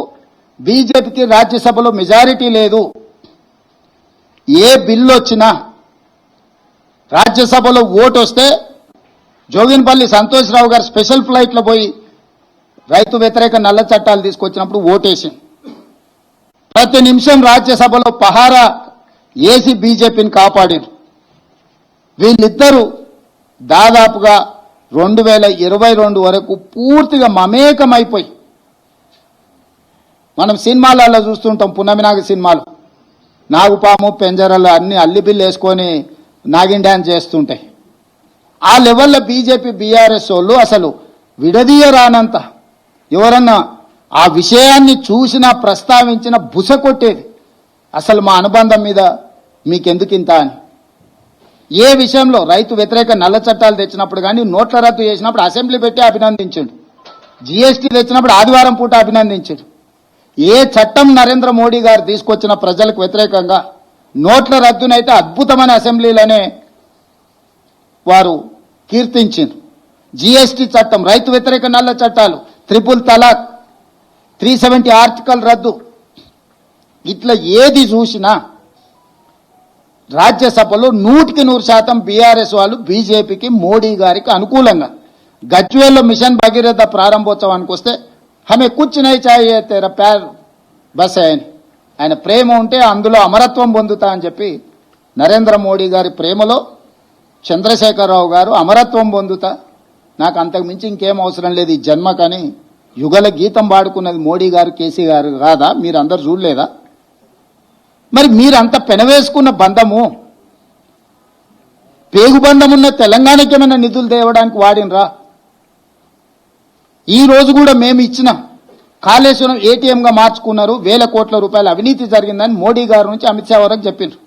బీజేపీకి రాజ్యసభలో మెజారిటీ లేదు. ఏ బిల్లు వచ్చినా రాజ్యసభలో ఓటు వస్తే జోగిన్పల్లి సంతోష్రావు గారు స్పెషల్ ఫ్లైట్లో పోయి రైతు వ్యతిరేక నల్ల చట్టాలు తీసుకొచ్చినప్పుడు ఓటేసి ప్రతి నిమిషం రాజ్యసభలో పహారా ఏసీ బీజేపీని కాపాడారు. వీళ్ళిద్దరూ దాదాపుగా 2022 వరకు పూర్తిగా మమేకమైపోయి, మనం సినిమాలలో చూస్తుంటాం, పున్నమినాగ సినిమాలు నాగుపాము పెంజరలు అన్ని అల్లిబిల్లు వేసుకొని నాగిన్ డ్యాన్స్ చేస్తుంటాయి. ఆ లెవెల్లో బీజేపీ, బీఆర్ఎస్ వాళ్ళు అసలు విడదీయరానంత ఎవరన్నా ఆ విషయాన్ని చూసినా ప్రస్తావించినా బుస కొట్టేది. అసలు మా అనుబంధం మీద మీకెందుకు ఇంత అని. ఏ విషయంలో రైతు వ్యతిరేక నల్ల చట్టాలు తెచ్చినప్పుడు కానీ, నోట్ల రద్దు చేసినప్పుడు అసెంబ్లీ పెట్టి అభినందించాడు, జీఎస్టీ తెచ్చినప్పుడు ఆదివారం పూట అభినందించాడు. ఏ చట్టం నరేంద్ర మోడీ గారు తీసుకొచ్చిన ప్రజలకు వ్యతిరేకంగా నోట్ల రద్దునైతే అద్భుతమైన అసెంబ్లీలోనే వారు కీర్తించారు. జీఎస్టీ చట్టం, రైతు వ్యతిరేక నల్ల చట్టాలు, 3 తలాక్, 370 ఆర్టికల్ రద్దు, ఇట్లా ఏది చూసినా రాజ్యసభలో 100% బీఆర్ఎస్ వాళ్ళు బీజేపీకి, మోడీ గారికి అనుకూలంగా గజ్వేల్లో మిషన్ భగీరథ ప్రారంభోత్సవానికి వస్తే హమే కుచ్ నహీ చాహియే తేరా ప్యార్ బస్ హై అని ఆయన ప్రేమ ఉంటే అందులో అమరత్వం పొందుతా అని చెప్పి నరేంద్ర మోడీ గారి ప్రేమలో చంద్రశేఖరరావు గారు అమరత్వం పొందుతా, నాకు అంతకు మించి ఇంకేం అవసరం లేదు ఈ జన్మ కానీ యుగల గీతం పాడుకున్నది మోడీ గారు కేసీ గారు కాదా? మీరు అందరు చూడలేదా? మరి మీరంత పెనవేసుకున్న బంధము పేగుబంధం ఉన్న తెలంగాణకి ఏమైనా నిధులు తేవడానికి వాడినరా? ఈ రోజు కూడా మేము ఇచ్చిన కాళేశ్వరం ఏటీఎంగా మార్చుకున్నారు, 1000 కోట్ల రూపాయల అవినీతి జరిగిందని మోడీ గారి నుంచి అమిత్ షా వరకు చెప్పిండ్రు.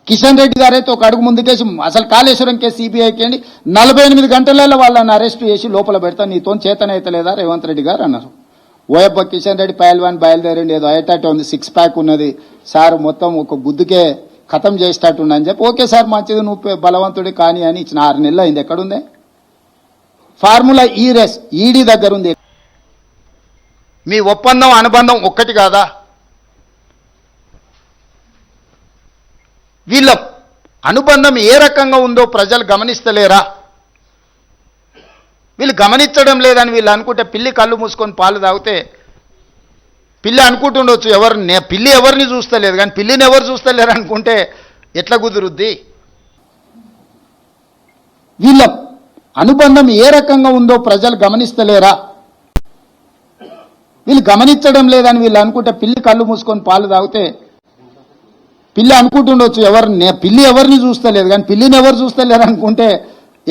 కిషన్ రెడ్డి గారైతే ఒక అడుగు ముందుకేసి అసలు కాళేశ్వరం కేసు సిబిఐకి అండి 48 గంటలలో వాళ్ళని అరెస్ట్ చేసి లోపల పెడతా, నీతో చేతనైతే లేదా రేవంత్ రెడ్డి గారు అన్నారు. ఓయబ్బ కిషన్ రెడ్డి పైల్వాన్ బయలుదేరండి, ఏదో అయ్యేటట్టు ఉంది, 6 ప్యాక్ ఉన్నది సార్, మొత్తం ఒక గుద్దుకే ఖతం చేసేటట్టు అని చెప్పి, ఓకే సార్ మంచిది నువ్వు బలవంతుడి కానీ అని ఇచ్చిన 6 నెలలు అయింది. ఎక్కడుంది ఫార్ములా? ఈ రేస్ ఈడీ దగ్గర ఉంది. మీ ఒప్పందం అనుబంధం ఒక్కటి కాదా? వీళ్ళ అనుబంధం ఏ రకంగా ఉందో ప్రజలు గమనిస్తలేరా? వీళ్ళు గమనించడం లేదని వీళ్ళు అనుకుంటే పిల్లి కళ్ళు మూసుకొని పాలు తాగితే పిల్లి అనుకుంటుండొచ్చు పిల్లి ఎవరిని చూస్తలేదు, కానీ పిల్లిని ఎవరు చూస్తలేరు అనుకుంటే ఎట్లా కుదురుద్ది? వీళ్ళ అనుబంధం ఏ రకంగా ఉందో ప్రజలు గమనిస్తలేరా? వీళ్ళు గమనించడం లేదని వీళ్ళు అనుకుంటే పిల్లి కళ్ళు మూసుకొని పాలు తాగితే పిల్లి అనుకుంటుండొచ్చు పిల్లి ఎవరిని చూస్తలేదు, కానీ పిల్లిని ఎవరు చూస్తలేరు అనుకుంటే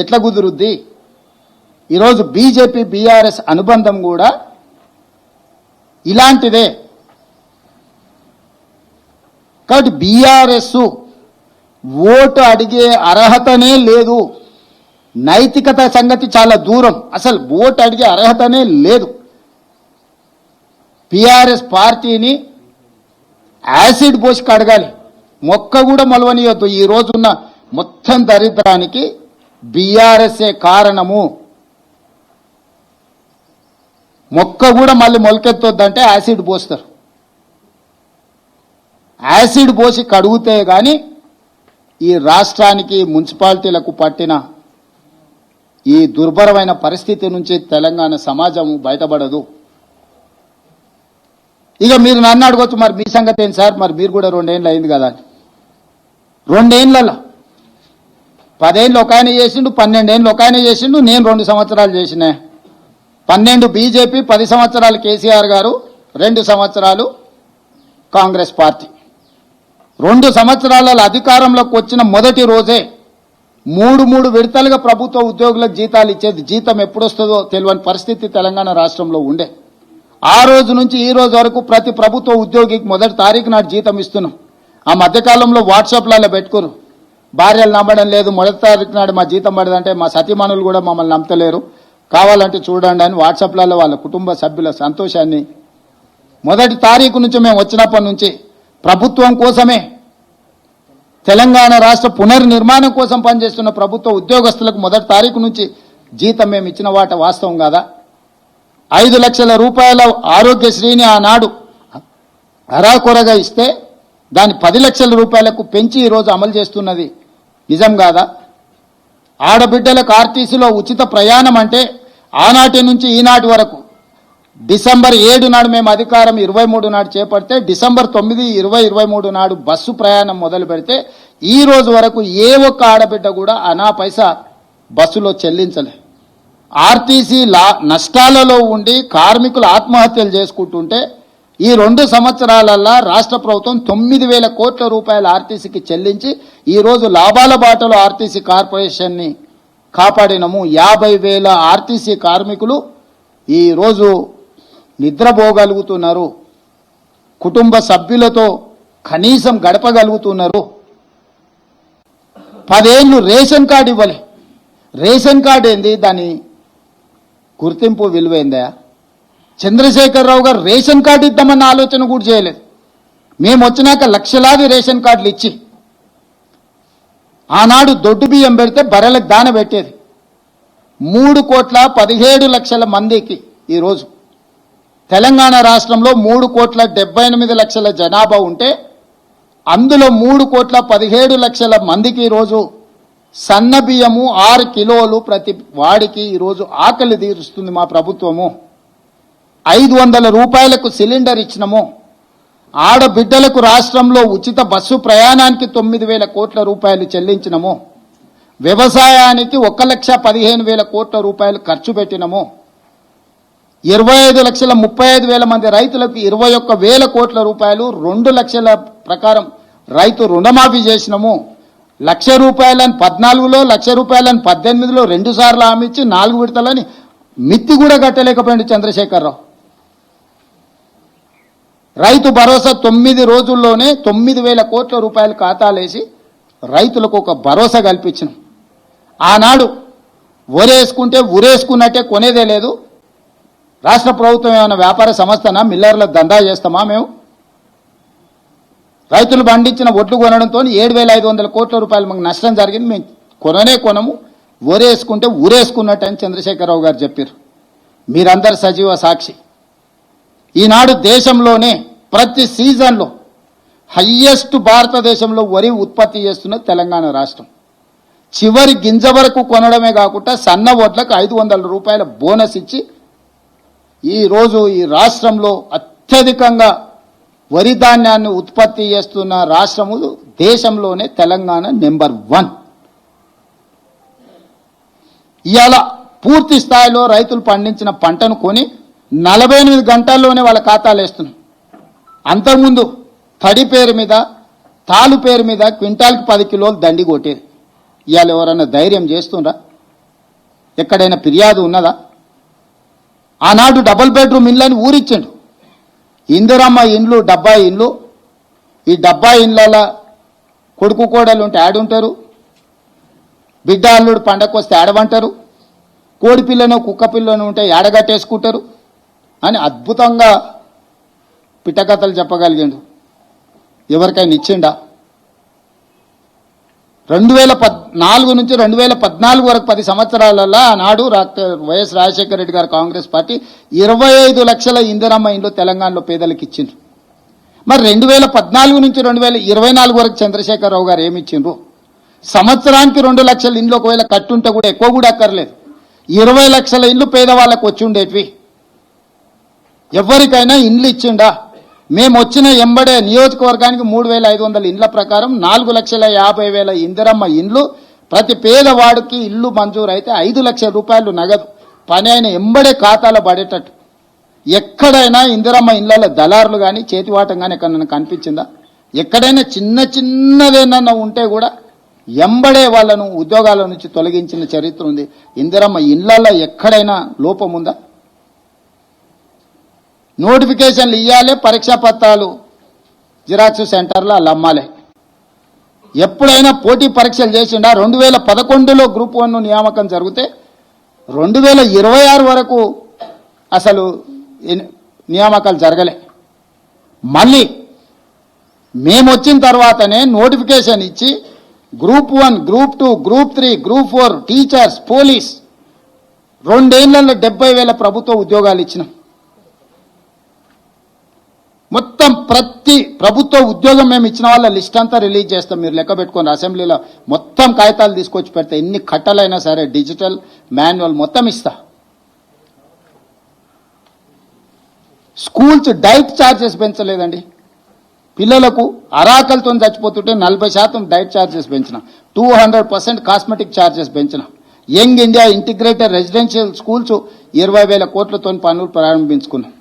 ఎట్లా కుదురుద్ది? ఈరోజు బీజేపీ బీఆర్ఎస్ అనుబంధం కూడా ఇలాంటిదే. కాబట్టి బీఆర్ఎస్ ఓటు అడిగే అర్హతనే లేదు, నైతికత సంగతి చాలా దూరం, అసలు ఓటు అడిగే అర్హతనే లేదు. బీఆర్ఎస్ పార్టీని యాసిడ్ పోసి కడగాలి, మొక్క కూడా మొలవనియొద్దు. ఈ రోజున్న మొత్తం దరిద్రానికి బీఆర్ఎస్ఏ కారణము. మొక్క కూడా మళ్ళీ మొలకెత్తొద్దంటే యాసిడ్ పోస్తారు. యాసిడ్ పోసి కడుగుతే కానీ ఈ రాష్ట్రానికి మున్సిపాలిటీలకు పట్టిన ఈ దుర్భరమైన పరిస్థితి నుంచి తెలంగాణ సమాజం బయటపడదు. ఇక మీరు నన్ను అడగొచ్చు, మరి మీ సంగతి ఏంటి సార్, మరి మీరు కూడా 2 ఏళ్ళు అయింది కదా. 2 ఏళ్ళలో 10 ఏళ్ళు ఒక ఆయన చేసిండు, 12 ఏళ్ళు ఒక ఆయన చేసిండు, నేను 2 సంవత్సరాలు చేసిన. 12 బీజేపీ, 10 సంవత్సరాలు కేసీఆర్ గారు, 2 సంవత్సరాలు కాంగ్రెస్ పార్టీ. 2 సంవత్సరాల అధికారంలోకి వచ్చిన మొదటి రోజే 3 విడతలుగా ప్రభుత్వ ఉద్యోగులకు జీతాలు ఇచ్చేది. జీతం ఎప్పుడు వస్తుందో తెలియని పరిస్థితి తెలంగాణ రాష్ట్రంలో ఉండే. ఆ రోజు నుంచి ఈ రోజు వరకు ప్రతి ప్రభుత్వ ఉద్యోగికి మొదటి తారీఖు నాడు జీతం ఇస్తున్నాం. ఆ మధ్యకాలంలో వాట్సాప్లలో పెట్టుకోరు, భార్యలు నమ్మడం లేదు, మొదటి తారీఖు నాడు మా జీతం పడదంటే మా సతీమణులు కూడా మమ్మల్ని నమ్మతలేరు, కావాలంటే చూడండి అని వాట్సాప్లలో వాళ్ళ కుటుంబ సభ్యుల సంతోషాన్ని మొదటి తారీఖు నుంచి మేము వచ్చినప్పటి నుంచి ప్రభుత్వం కోసమే, తెలంగాణ రాష్ట్ర పునర్నిర్మాణం కోసం పనిచేస్తున్న ప్రభుత్వ ఉద్యోగస్తులకు మొదటి తారీఖు నుంచి జీతం మేము ఇచ్చిన వాట వాస్తవం కాదా? 5 లక్షల రూపాయల ఆరోగ్యశ్రీని ఆనాడు అరాకొరగా ఇస్తే దాన్ని 10 లక్షల రూపాయలకు పెంచి ఈరోజు అమలు చేస్తున్నది నిజం కాదా? ఆడబిడ్డలకు ఆర్టీసీలో ఉచిత ప్రయాణం అంటే ఆనాటి నుంచి ఈనాటి వరకు డిసెంబర్ 7 నాడు మేము అధికారం 23 నాడు చేపడితే డిసెంబర్ 9, 2023 నాడు బస్సు ప్రయాణం మొదలు పెడితే ఈ రోజు వరకు ఏ ఒక్క ఆడబిడ్డ కూడా అనా పైసా బస్సులో చెల్లించలే. ఆర్టీసీ నష్టాలలో ఉండి కార్మికులు ఆత్మహత్యలు చేసుకుంటుంటే ఈ 2 సంవత్సరాలల్లా రాష్ట్ర ప్రభుత్వం 9,000 కోట్ల రూపాయల ఆర్టీసీకి చెల్లించి ఈరోజు లాభాల బాటలో ఆర్టీసీ కార్పొరేషన్ని కాపాడినము. 50,000 ఆర్టీసీ కార్మికులు ఈరోజు నిద్రపోగలుగుతున్నారు, కుటుంబ సభ్యులతో కనీసం గడపగలుగుతున్నారు. 10 ఏళ్ళు రేషన్ కార్డు ఇవ్వలే. రేషన్ కార్డు ఏంది, దాని గుర్తింపు విలువైందా? చంద్రశేఖరరావు గారు రేషన్ కార్డు ఇద్దామన్న ఆలోచన కూడా చేయలేదు. మేము వచ్చినాక లక్షలాది రేషన్ కార్డులు ఇచ్చి ఆనాడు దొడ్డు బియ్యం పెడితే బర్రెలకు దాన పెట్టేది. 3,17,00,000 మందికి ఈరోజు తెలంగాణ రాష్ట్రంలో 3,78,00,000 జనాభా ఉంటే అందులో 3,17,00,000 మందికి ఈరోజు సన్న బియ్యము 6 కిలోలు ప్రతి వాడికి ఈరోజు ఆకలి తీరుస్తుంది మా ప్రభుత్వము. 500 రూపాయలకు సిలిండర్ ఇచ్చినము. ఆడబిడ్డలకు రాష్ట్రంలో ఉచిత బస్సు ప్రయాణానికి 9,000 కోట్ల రూపాయలు చెల్లించినము. వ్యవసాయానికి 1,15,000 కోట్ల రూపాయలు ఖర్చు పెట్టినము. 25,35,000 మంది రైతులకు 21,000 కోట్ల రూపాయలు 2 లక్షల ప్రకారం రైతు రుణమాఫీ చేసినము. 1,00,000 రూపాయలని 14లో, 1,00,000 రూపాయలని 18లో 2 సార్లు హామీ ఇచ్చి 4 విడతలని మిత్తి కూడా కట్టలేకపోయింది చంద్రశేఖరరావు. రైతు భరోసా 9 రోజుల్లోనే 9,000 కోట్ల రూపాయలు ఖాతాలేసి రైతులకు ఒక భరోసా కల్పించిన. ఆనాడు ఒరేసుకుంటే ఉరేసుకున్నట్టే కొనేదే లేదు. రాష్ట్ర ప్రభుత్వం ఏమైనా వ్యాపార సంస్థనా, మిల్లర్ల దందా చేస్తామా? మేము రైతులు పండించిన ఒడ్లు కొనడంతో 7,500 కోట్ల రూపాయలు మాకు నష్టం జరిగింది. మేము కొనము, ఒరేసుకుంటే ఊరేసుకున్నట్టు అని చంద్రశేఖరరావు గారు చెప్పారు. మీరందరు సజీవ సాక్షి. ఈనాడు దేశంలోనే ప్రతి సీజన్లో హయ్యెస్ట్ భారతదేశంలో వరి ఉత్పత్తి చేస్తున్న తెలంగాణ రాష్ట్రం. చివరి గింజ వరకు కొనడమే కాకుండా సన్న వడ్లకు 500 రూపాయల బోనస్ ఇచ్చి ఈరోజు ఈ రాష్ట్రంలో అత్యధికంగా వరి ధాన్యాన్ని ఉత్పత్తి చేస్తున్న రాష్ట్రము దేశంలోనే తెలంగాణ నెంబర్ 1. ఇవాళ పూర్తి స్థాయిలో రైతులు పండించిన పంటను కొని 48 గంటల్లోనే వాళ్ళ ఖాతాలు వేస్తున్నాం. అంతకుముందు తడి పేరు మీద, తాలు పేరు మీద క్వింటాల్కి 10 కిలోలు దండి కొట్టేది. ఇవాళ ఎవరన్నా ధైర్యం చేస్తుండ్రా? ఎక్కడైనా ఫిర్యాదు ఉన్నదా? ఆనాడు డబుల్ బెడ్రూమ్ ఇండ్లని ఊరిచ్చిండు. ఇందిరమ్మ ఇండ్లు 70 ఇండ్లు. ఈ 70 ఇండ్ల కొడుకు కోడలు ఉంటే ఆడుంటారు, బిడ్డ అల్లుడు పండగకు వస్తే ఆడవంటారు, కోడి పిల్లను కుక్క పిల్లను ఉంటే ఏడగట్టేసుకుంటారు అని అద్భుతంగా పిట్టకథలు చెప్పగలిగిండు. ఎవరికైనా ఇచ్చిండా? 2004 నుంచి 2014 వరకు 10 సంవత్సరాలలో ఆనాడు వైఎస్ రాజశేఖర రెడ్డి గారు కాంగ్రెస్ పార్టీ 25 లక్షల ఇందిరమ్మ ఇండ్లు తెలంగాణలో పేదలకు ఇచ్చిండ్రు. మరి 2014 నుంచి 2024 వరకు చంద్రశేఖరరావు గారు ఏమి ఇచ్చిండ్రు? సంవత్సరానికి 2 లక్షల ఇండ్లు ఒకవేళ కట్టుంటే కూడా ఎక్కువ కూడా అక్కర్లేదు, 20 లక్షల ఇండ్లు పేదవాళ్ళకు వచ్చి ఉండేటివి. ఎవరికైనా ఇండ్లు ఇచ్చిండా? మేము వచ్చిన ఎంబడే నియోజకవర్గానికి 3,500 ఇండ్ల ప్రకారం 4,50,000 ఇందిరమ్మ ఇండ్లు, ప్రతి పేదవాడికి ఇల్లు మంజూరు అయితే 5 లక్షల రూపాయలు నగదు పని అయిన ఎంబడే ఖాతాలో పడేటట్టు. ఎక్కడైనా ఇందిరమ్మ ఇండ్ల దళారులు కానీ చేతివాటం కానీ ఎక్కడైనా కనిపించిందా? ఎక్కడైనా చిన్నదేనన్నా ఉంటే కూడా ఎంబడే వాళ్ళను ఉద్యోగాల నుంచి తొలగించిన చరిత్ర ఉంది. ఇందిరమ్మ ఇండ్లలో ఎక్కడైనా లోపం ఉందా? నోటిఫికేషన్లు ఇవ్వాలి, పరీక్షా పత్రాలు జిరాక్స్ సెంటర్లో వాళ్ళు అమ్మాలి. ఎప్పుడైనా పోటీ పరీక్షలు చేసిండా? 2011లో గ్రూప్ 1 నియామకం జరిగితే 2026 వరకు అసలు నియామకాలు జరగలే. మళ్ళీ మేము వచ్చిన తర్వాతనే నోటిఫికేషన్ ఇచ్చి group 1, group 2, group 3, group 4, teachers, police 2 ఏళ్లలో 70,000 ప్రభుత్వ ఉద్యోగాలు ఇచ్చినాం. మొత్తం ప్రతి ప్రభుత్వ ఉద్యోగం మేము ఇచ్చిన వాళ్ళ లిస్ట్ అంతా రిలీజ్ చేస్తాం. మీరు లెక్క పెట్టుకొని అసెంబ్లీలో మొత్తం కాగితాలు తీసుకొచ్చి పెడితే ఎన్ని కట్టలైనా సరే డిజిటల్ మాన్యువల్ మొత్తం ఇస్తా. స్కూల్స్ డైట్ ఛార్జెస్ పెంచలేదండి. పిల్లలకు అరాకలతో చచ్చిపోతుంటే 40% డైట్ ఛార్జెస్ పెంచిన, 200% కాస్మెటిక్ ఛార్జెస్ పెంచిన. Young India integrated residential schools 20,000 కోట్లతో పనులు ప్రారంభించుకున్నాం.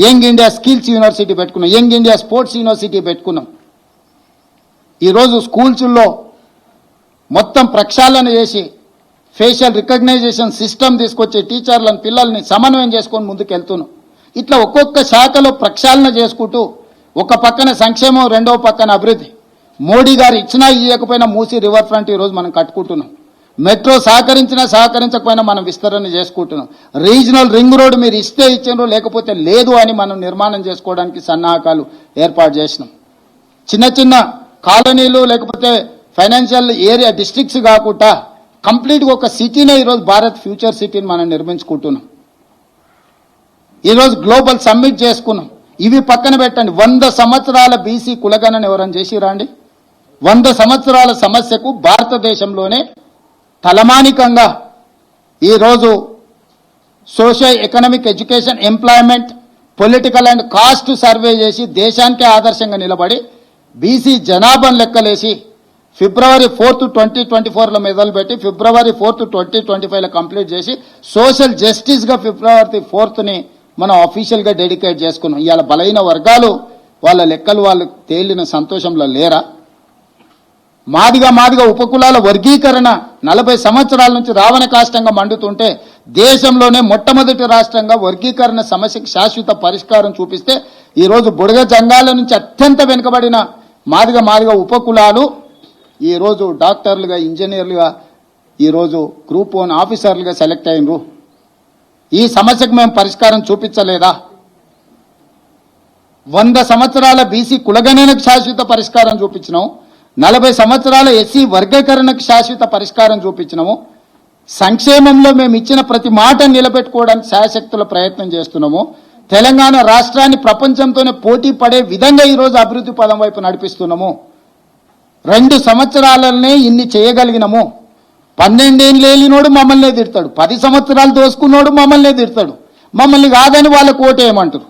యంగ్ ఇండియా స్కిల్స్ యూనివర్సిటీ పెట్టుకున్నాం, యంగ్ ఇండియా స్పోర్ట్స్ యూనివర్సిటీ పెట్టుకున్నాం. ఈరోజు స్కూల్స్లో మొత్తం ప్రక్షాళన చేసి ఫేషియల్ రికగ్నైజేషన్ సిస్టమ్ తీసుకొచ్చి టీచర్లను పిల్లల్ని సమన్వయం చేసుకొని ముందుకు వెళ్తున్నాం. ఇట్లా ఒక్కొక్క శాఖలో ప్రక్షాళన చేసుకుంటూ ఒక పక్కన సంక్షేమం, రెండవ పక్కన అభివృద్ధి. మోడీ గారు ఇచ్చినా ఇవ్వకపోయినా మూసి రివర్ ఫ్రంట్ ఈరోజు మనం కట్టుకుంటున్నాం. మెట్రో సహకరించినా సహకరించకపోయినా మనం విస్తరణ చేసుకుంటున్నాం. రీజనల్ రింగ్ రోడ్ మీరు ఇస్తే ఇచ్చిండ్రు, లేకపోతే లేదు అని మనం నిర్మాణం చేసుకోవడానికి సన్నాహకాలు ఏర్పాటు చేసినాం. చిన్న చిన్న కాలనీలు లేకపోతే ఫైనాన్షియల్ ఏరియా డిస్ట్రిక్ట్స్ కాకుండా కంప్లీట్గా ఒక సిటీనే ఈరోజు భారత్ ఫ్యూచర్ సిటీని మనం నిర్మించుకుంటున్నాం. ఈరోజు గ్లోబల్ సమ్మిట్ చేసుకున్నాం. ఇవి పక్కన పెట్టండి, 100 సంవత్సరాల బీసీ కులగణన ఎవరైనా చేసిరా అండి? 100 సంవత్సరాల సమస్యకు భారతదేశంలోనే తలమానికంగా ఈరోజు social economic education employment political and caste survey చేసి దేశానికే ఆదర్శంగా నిలబడి బీసీ జనాభాను లెక్కలేసి ఫిబ్రవరి 4, 2024లో మొదలుపెట్టి ఫిబ్రవరి 4, 2025లో కంప్లీట్ చేసి సోషల్ జస్టిస్గా ఫిబ్రవరి 4ని మనం అఫీషియల్గా డెడికేట్ చేసుకున్నాం. ఇవాళ బలైన వర్గాలు వాళ్ళ లెక్కలు వాళ్ళు తేలిన సంతోషంలో లేరా? మాదిగా ఉపకులాల వర్గీకరణ 40 సంవత్సరాల నుంచి రావణ కాష్టంగా మండుతుంటే దేశంలోనే మొట్టమొదటి రాష్ట్రంగా వర్గీకరణ సమస్యకు శాశ్వత పరిష్కారం చూపిస్తే ఈరోజు బుడగ జంగాల నుంచి అత్యంత వెనుకబడిన మాదిగా ఉపకులాలు ఈరోజు డాక్టర్లుగా, ఇంజనీర్లుగా, ఈరోజు గ్రూప్ 1 ఆఫీసర్లుగా సెలెక్ట్ అయినరు. ఈ సమస్యకు మేము పరిష్కారం చూపించలేదా? 100 సంవత్సరాల బీసీ కులగణనకు శాశ్వత పరిష్కారం చూపించినాము. 40 సంవత్సరాల ఎస్సీ వర్గీకరణకు శాశ్వత పరిష్కారం చూపించినాము. సంక్షేమంలో మేము ఇచ్చిన ప్రతి మాట నిలబెట్టుకోవడానికి శాయశక్తుల ప్రయత్నం చేస్తున్నాము. తెలంగాణ రాష్ట్రాన్ని ప్రపంచంతోనే పోటీ పడే విధంగా ఈరోజు అభివృద్ధి పదం వైపు నడిపిస్తున్నాము. 2 సంవత్సరాలనే ఇన్ని చేయగలిగినాము. 12 ఏళ్ళు లేనినోడు మమ్మల్నే తిడతాడు, 10 సంవత్సరాలు దోసుకున్నోడు మమ్మల్నే తిడతాడు. మమ్మల్ని కాదని వాళ్ళకు ఓటేయమంటారు.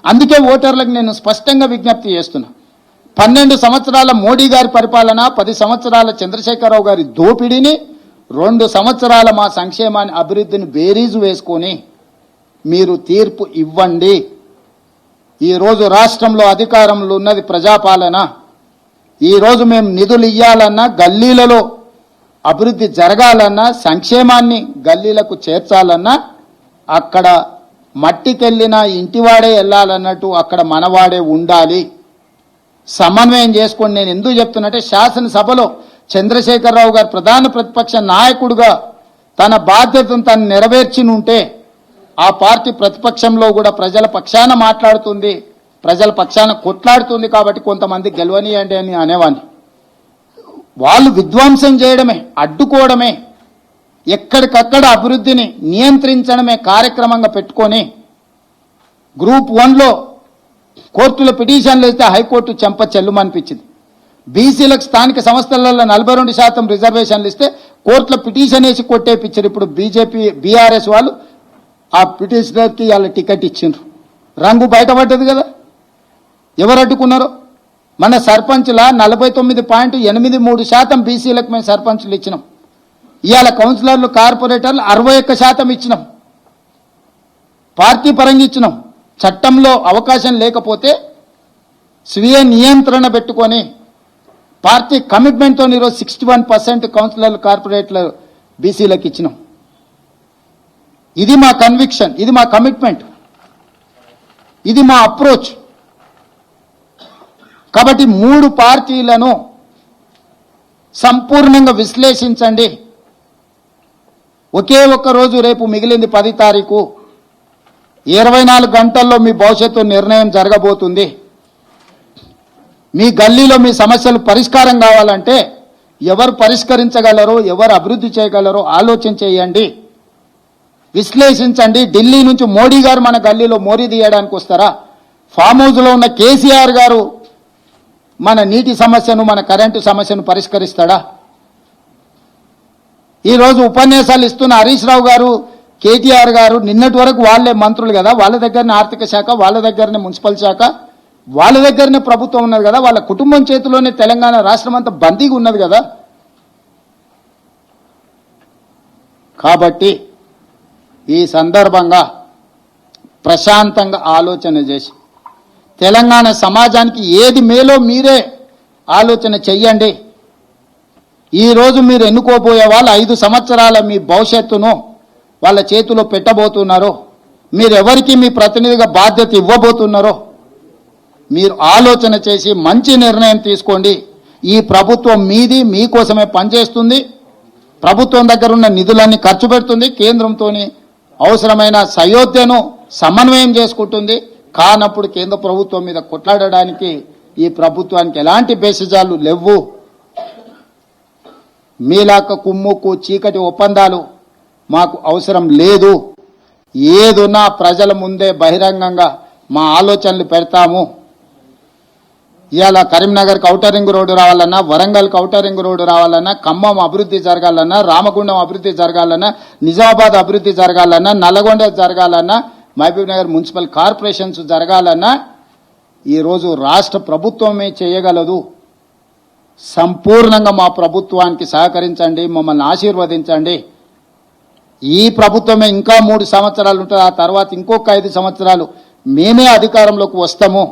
అందుకే ఓటర్లకు నేను స్పష్టంగా విజ్ఞప్తి చేస్తున్నా. 12 సంవత్సరాల మోడీ గారి పరిపాలన, 10 సంవత్సరాల చంద్రశేఖరరావు గారి దోపిడీని, 2 సంవత్సరాల మా సంక్షేమాన్ని, అభివృద్ధిని బేరీజు వేసుకొని మీరు తీర్పు ఇవ్వండి. ఈరోజు రాష్ట్రంలో అధికారంలో ఉన్నది ప్రజాపాలన. ఈరోజు మేము నిధులు ఇవ్వాలన్నా, గల్లీలలో అభివృద్ధి జరగాలన్నా, సంక్షేమాన్ని గల్లీలకు చేర్చాలన్నా అక్కడ మట్టికెళ్ళినా ఇంటివాడే వెళ్ళాలన్నట్టు అక్కడ మనవాడే ఉండాలి. సమన్వయం చేసుకొని నేను ఎందుకు చెప్తున్నట్టే, శాసనసభలో చంద్రశేఖరరావు గారు ప్రధాన ప్రతిపక్ష నాయకుడుగా తన బాధ్యతను తను నెరవేర్చినుంటే ఆ పార్టీ ప్రతిపక్షంలో కూడా ప్రజల పక్షాన మాట్లాడుతుంది, ప్రజల పక్షాన కొట్లాడుతుంది. కాబట్టి కొంతమంది గెలవనియండి అని అనేవాడిని. వాళ్ళు విధ్వంసం చేయడమే, అడ్డుకోవడమే, ఎక్కడికక్కడ అభివృద్ధిని నియంత్రించడమే కార్యక్రమంగా పెట్టుకొని గ్రూప్ 1లో కోర్టులో పిటిషన్లు ఇస్తే హైకోర్టు చెంప చెల్లుమనిపించింది. బీసీలకు స్థానిక సంస్థలలో 42% రిజర్వేషన్లు ఇస్తే కోర్టులో పిటిషన్ వేసి కొట్టేపించారు. ఇప్పుడు బీఆర్ఎస్ వాళ్ళు ఆ పిటిషనర్కి వాళ్ళ టికెట్ ఇచ్చిండ్రు. రంగు బయటపడ్డది కదా, ఎవరు అడ్డుకున్నారో. మన సర్పంచ్ల 49.83% బీసీలకు మేము సర్పంచ్లు ఇచ్చినాం. ఇవాళ కౌన్సిలర్లు, కార్పొరేటర్లు 61% ఇచ్చినాం. పార్టీ పరంగా ఇచ్చినాం. చట్టంలో అవకాశం లేకపోతే స్వీయ నియంత్రణ పెట్టుకొని పార్టీ కమిట్మెంట్తో ఈరోజు 61% కౌన్సిలర్లు, కార్పొరేటర్లు బీసీలకు ఇచ్చినాం. ఇది మా కన్విక్షన్, ఇది మా కమిట్మెంట్, ఇది మా అప్రోచ్. కాబట్టి 3 పార్టీలను సంపూర్ణంగా విశ్లేషించండి. ఒకే ఒక్క రోజు, రేపు మిగిలింది 10 తారీఖు. 24 గంటల్లో మీ భవిష్యత్తు నిర్ణయం జరగబోతుంది. మీ గల్లీలో మీ సమస్యలు పరిష్కారం కావాలంటే ఎవరు పరిష్కరించగలరో, ఎవరు అభివృద్ధి చేయగలరో ఆలోచన చేయండి, విశ్లేషించండి. ఢిల్లీ నుంచి మోడీ గారు మన గల్లీలో మోరీ తీయడానికి వస్తారా? ఫామ్ హౌస్లో ఉన్న కేసీఆర్ గారు మన నీటి సమస్యను, మన కరెంటు సమస్యను పరిష్కరిస్తాడా? ఈరోజు ఉపన్యాసాలు ఇస్తున్న హరీష్ రావు గారు, కేటీఆర్ గారు నిన్నటి వరకు వాళ్ళే మంత్రులు కదా, వాళ్ళ దగ్గరనే ఆర్థిక శాఖ, వాళ్ళ దగ్గరనే మున్సిపల్ శాఖ, వాళ్ళ దగ్గరనే ప్రభుత్వం ఉన్నది కదా, వాళ్ళ కుటుంబం చేతిలోనే తెలంగాణ రాష్ట్రం అంతా బందీగా ఉన్నది కదా. కాబట్టి ఈ సందర్భంగా ప్రశాంతంగా ఆలోచన చేసి తెలంగాణ సమాజానికి ఏది మేలో మీరే ఆలోచన చెయ్యండి. ఈరోజు మీరు ఎన్నుకోబోయే వాళ్ళు 5 సంవత్సరాల మీ భవిష్యత్తును వాళ్ళ చేతిలో పెట్టబోతున్నారో, మీరు ఎవరికి మీ ప్రతినిధిగా బాధ్యత ఇవ్వబోతున్నారో మీరు ఆలోచన చేసి మంచి నిర్ణయం తీసుకోండి. ఈ ప్రభుత్వం మీది, మీకోసమే పనిచేస్తుంది. ప్రభుత్వం దగ్గర ఉన్న నిధులన్నీ ఖర్చు పెడుతుంది, కేంద్రంతో అవసరమైన సయోధ్యను సమన్వయం చేసుకుంటుంది. కానప్పుడు కేంద్ర ప్రభుత్వం మీద కొట్లాడడానికి ఈ ప్రభుత్వానికి ఎలాంటి బేసిజాలు లేవు. మీలాక కుమ్ముకు చీకటి ఒప్పందాలు మాకు అవసరం లేదు. ఏదున్నా ప్రజల ముందే బహిరంగంగా మా ఆలోచనలు పెడతాము. ఇవాళ కరీంనగర్కి ఔటర్ రింగ్ రోడ్డు రావాలన్నా, వరంగల్కి ఔటర్ రింగ్ రోడ్డు రావాలన్నా, ఖమ్మం అభివృద్ధి జరగాలన్నా, రామగుండం అభివృద్ధి జరగాలన్నా, నిజామాబాద్ అభివృద్ధి జరగాలన్నా, నల్లగొండ జరగాలన్నా, మహబూబ్ నగర్ మున్సిపల్ కార్పొరేషన్స్ జరగాలన్నా ఈరోజు రాష్ట్ర ప్రభుత్వమే చేయగలదు. సంపూర్ణంగా మా ప్రభుత్వానికి సహకరించండి, మమ్మల్ని ఆశీర్వదించండి. ఈ ప్రభుత్వమే ఇంకా 3 సంవత్సరాలు ఉంటుంది, ఆ తర్వాత ఇంకొక 5 సంవత్సరాలు మేమే అధికారంలోకి వస్తాము.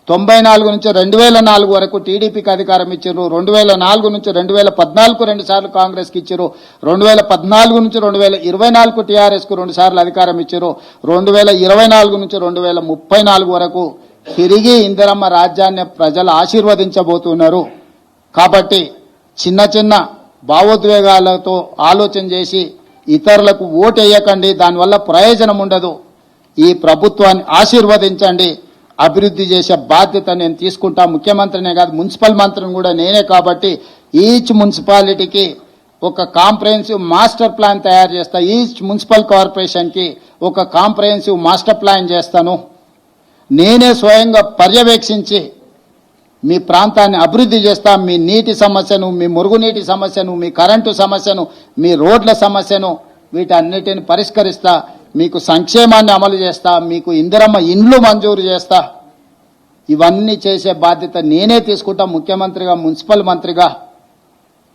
94 నుంచి 2004 వరకు టీడీపీకి అధికారం ఇచ్చారు. 2004 నుంచి 2014 2 సార్లు కాంగ్రెస్కి ఇచ్చారు. 2014 నుంచి 2024 టీఆర్ఎస్కు 2 సార్లు అధికారం ఇచ్చారు. 2024 నుంచి 2034 వరకు తిరిగి ఇందిరమ్మ రాజ్యాన్ని ప్రజలు ఆశీర్వదించబోతున్నారు. కాబట్టి చిన్న చిన్న భావోద్వేగాలతో ఆలోచన చేసి ఇతరులకు ఓటు వేయకండి, దానివల్ల ప్రయోజనం ఉండదు. ఈ ప్రభుత్వాన్ని ఆశీర్వదించండి, అభివృద్ధి చేసే బాధ్యత నేను తీసుకుంటా. ముఖ్యమంత్రినే కాదు, మున్సిపల్ మంత్రిని కూడా నేనే. కాబట్టి ఈచ్ మున్సిపాలిటీకి ఒక కాంప్రహెన్సివ్ మాస్టర్ ప్లాన్ తయారు చేస్తా. ఈచ్ మున్సిపల్ కార్పొరేషన్కి ఒక కాంప్రహెన్సివ్ మాస్టర్ ప్లాన్ చేస్తాను. నేనే స్వయంగా పర్యవేక్షించి మీ ప్రాంతాన్ని అభివృద్ధి చేస్తా. మీ నీటి సమస్యను, మీ మురుగునీటి సమస్యను, మీ కరెంటు సమస్యను, మీ రోడ్ల సమస్యను వీటన్నిటిని పరిష్కరిస్తా. మీకు సంక్షేమాన్ని అమలు చేస్తా, మీకు ఇందిరమ్మ ఇండ్లు మంజూరు చేస్తా. ఇవన్నీ చేసే బాధ్యత నేనే తీసుకుంటా. ముఖ్యమంత్రిగా, మున్సిపల్ మంత్రిగా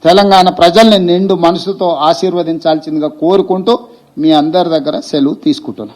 తెలంగాణ ప్రజల్ని నిండు మనసుతో ఆశీర్వదించాల్సిందిగా కోరుకుంటూ మీ అందరి దగ్గర సెలవు తీసుకుంటున్నా.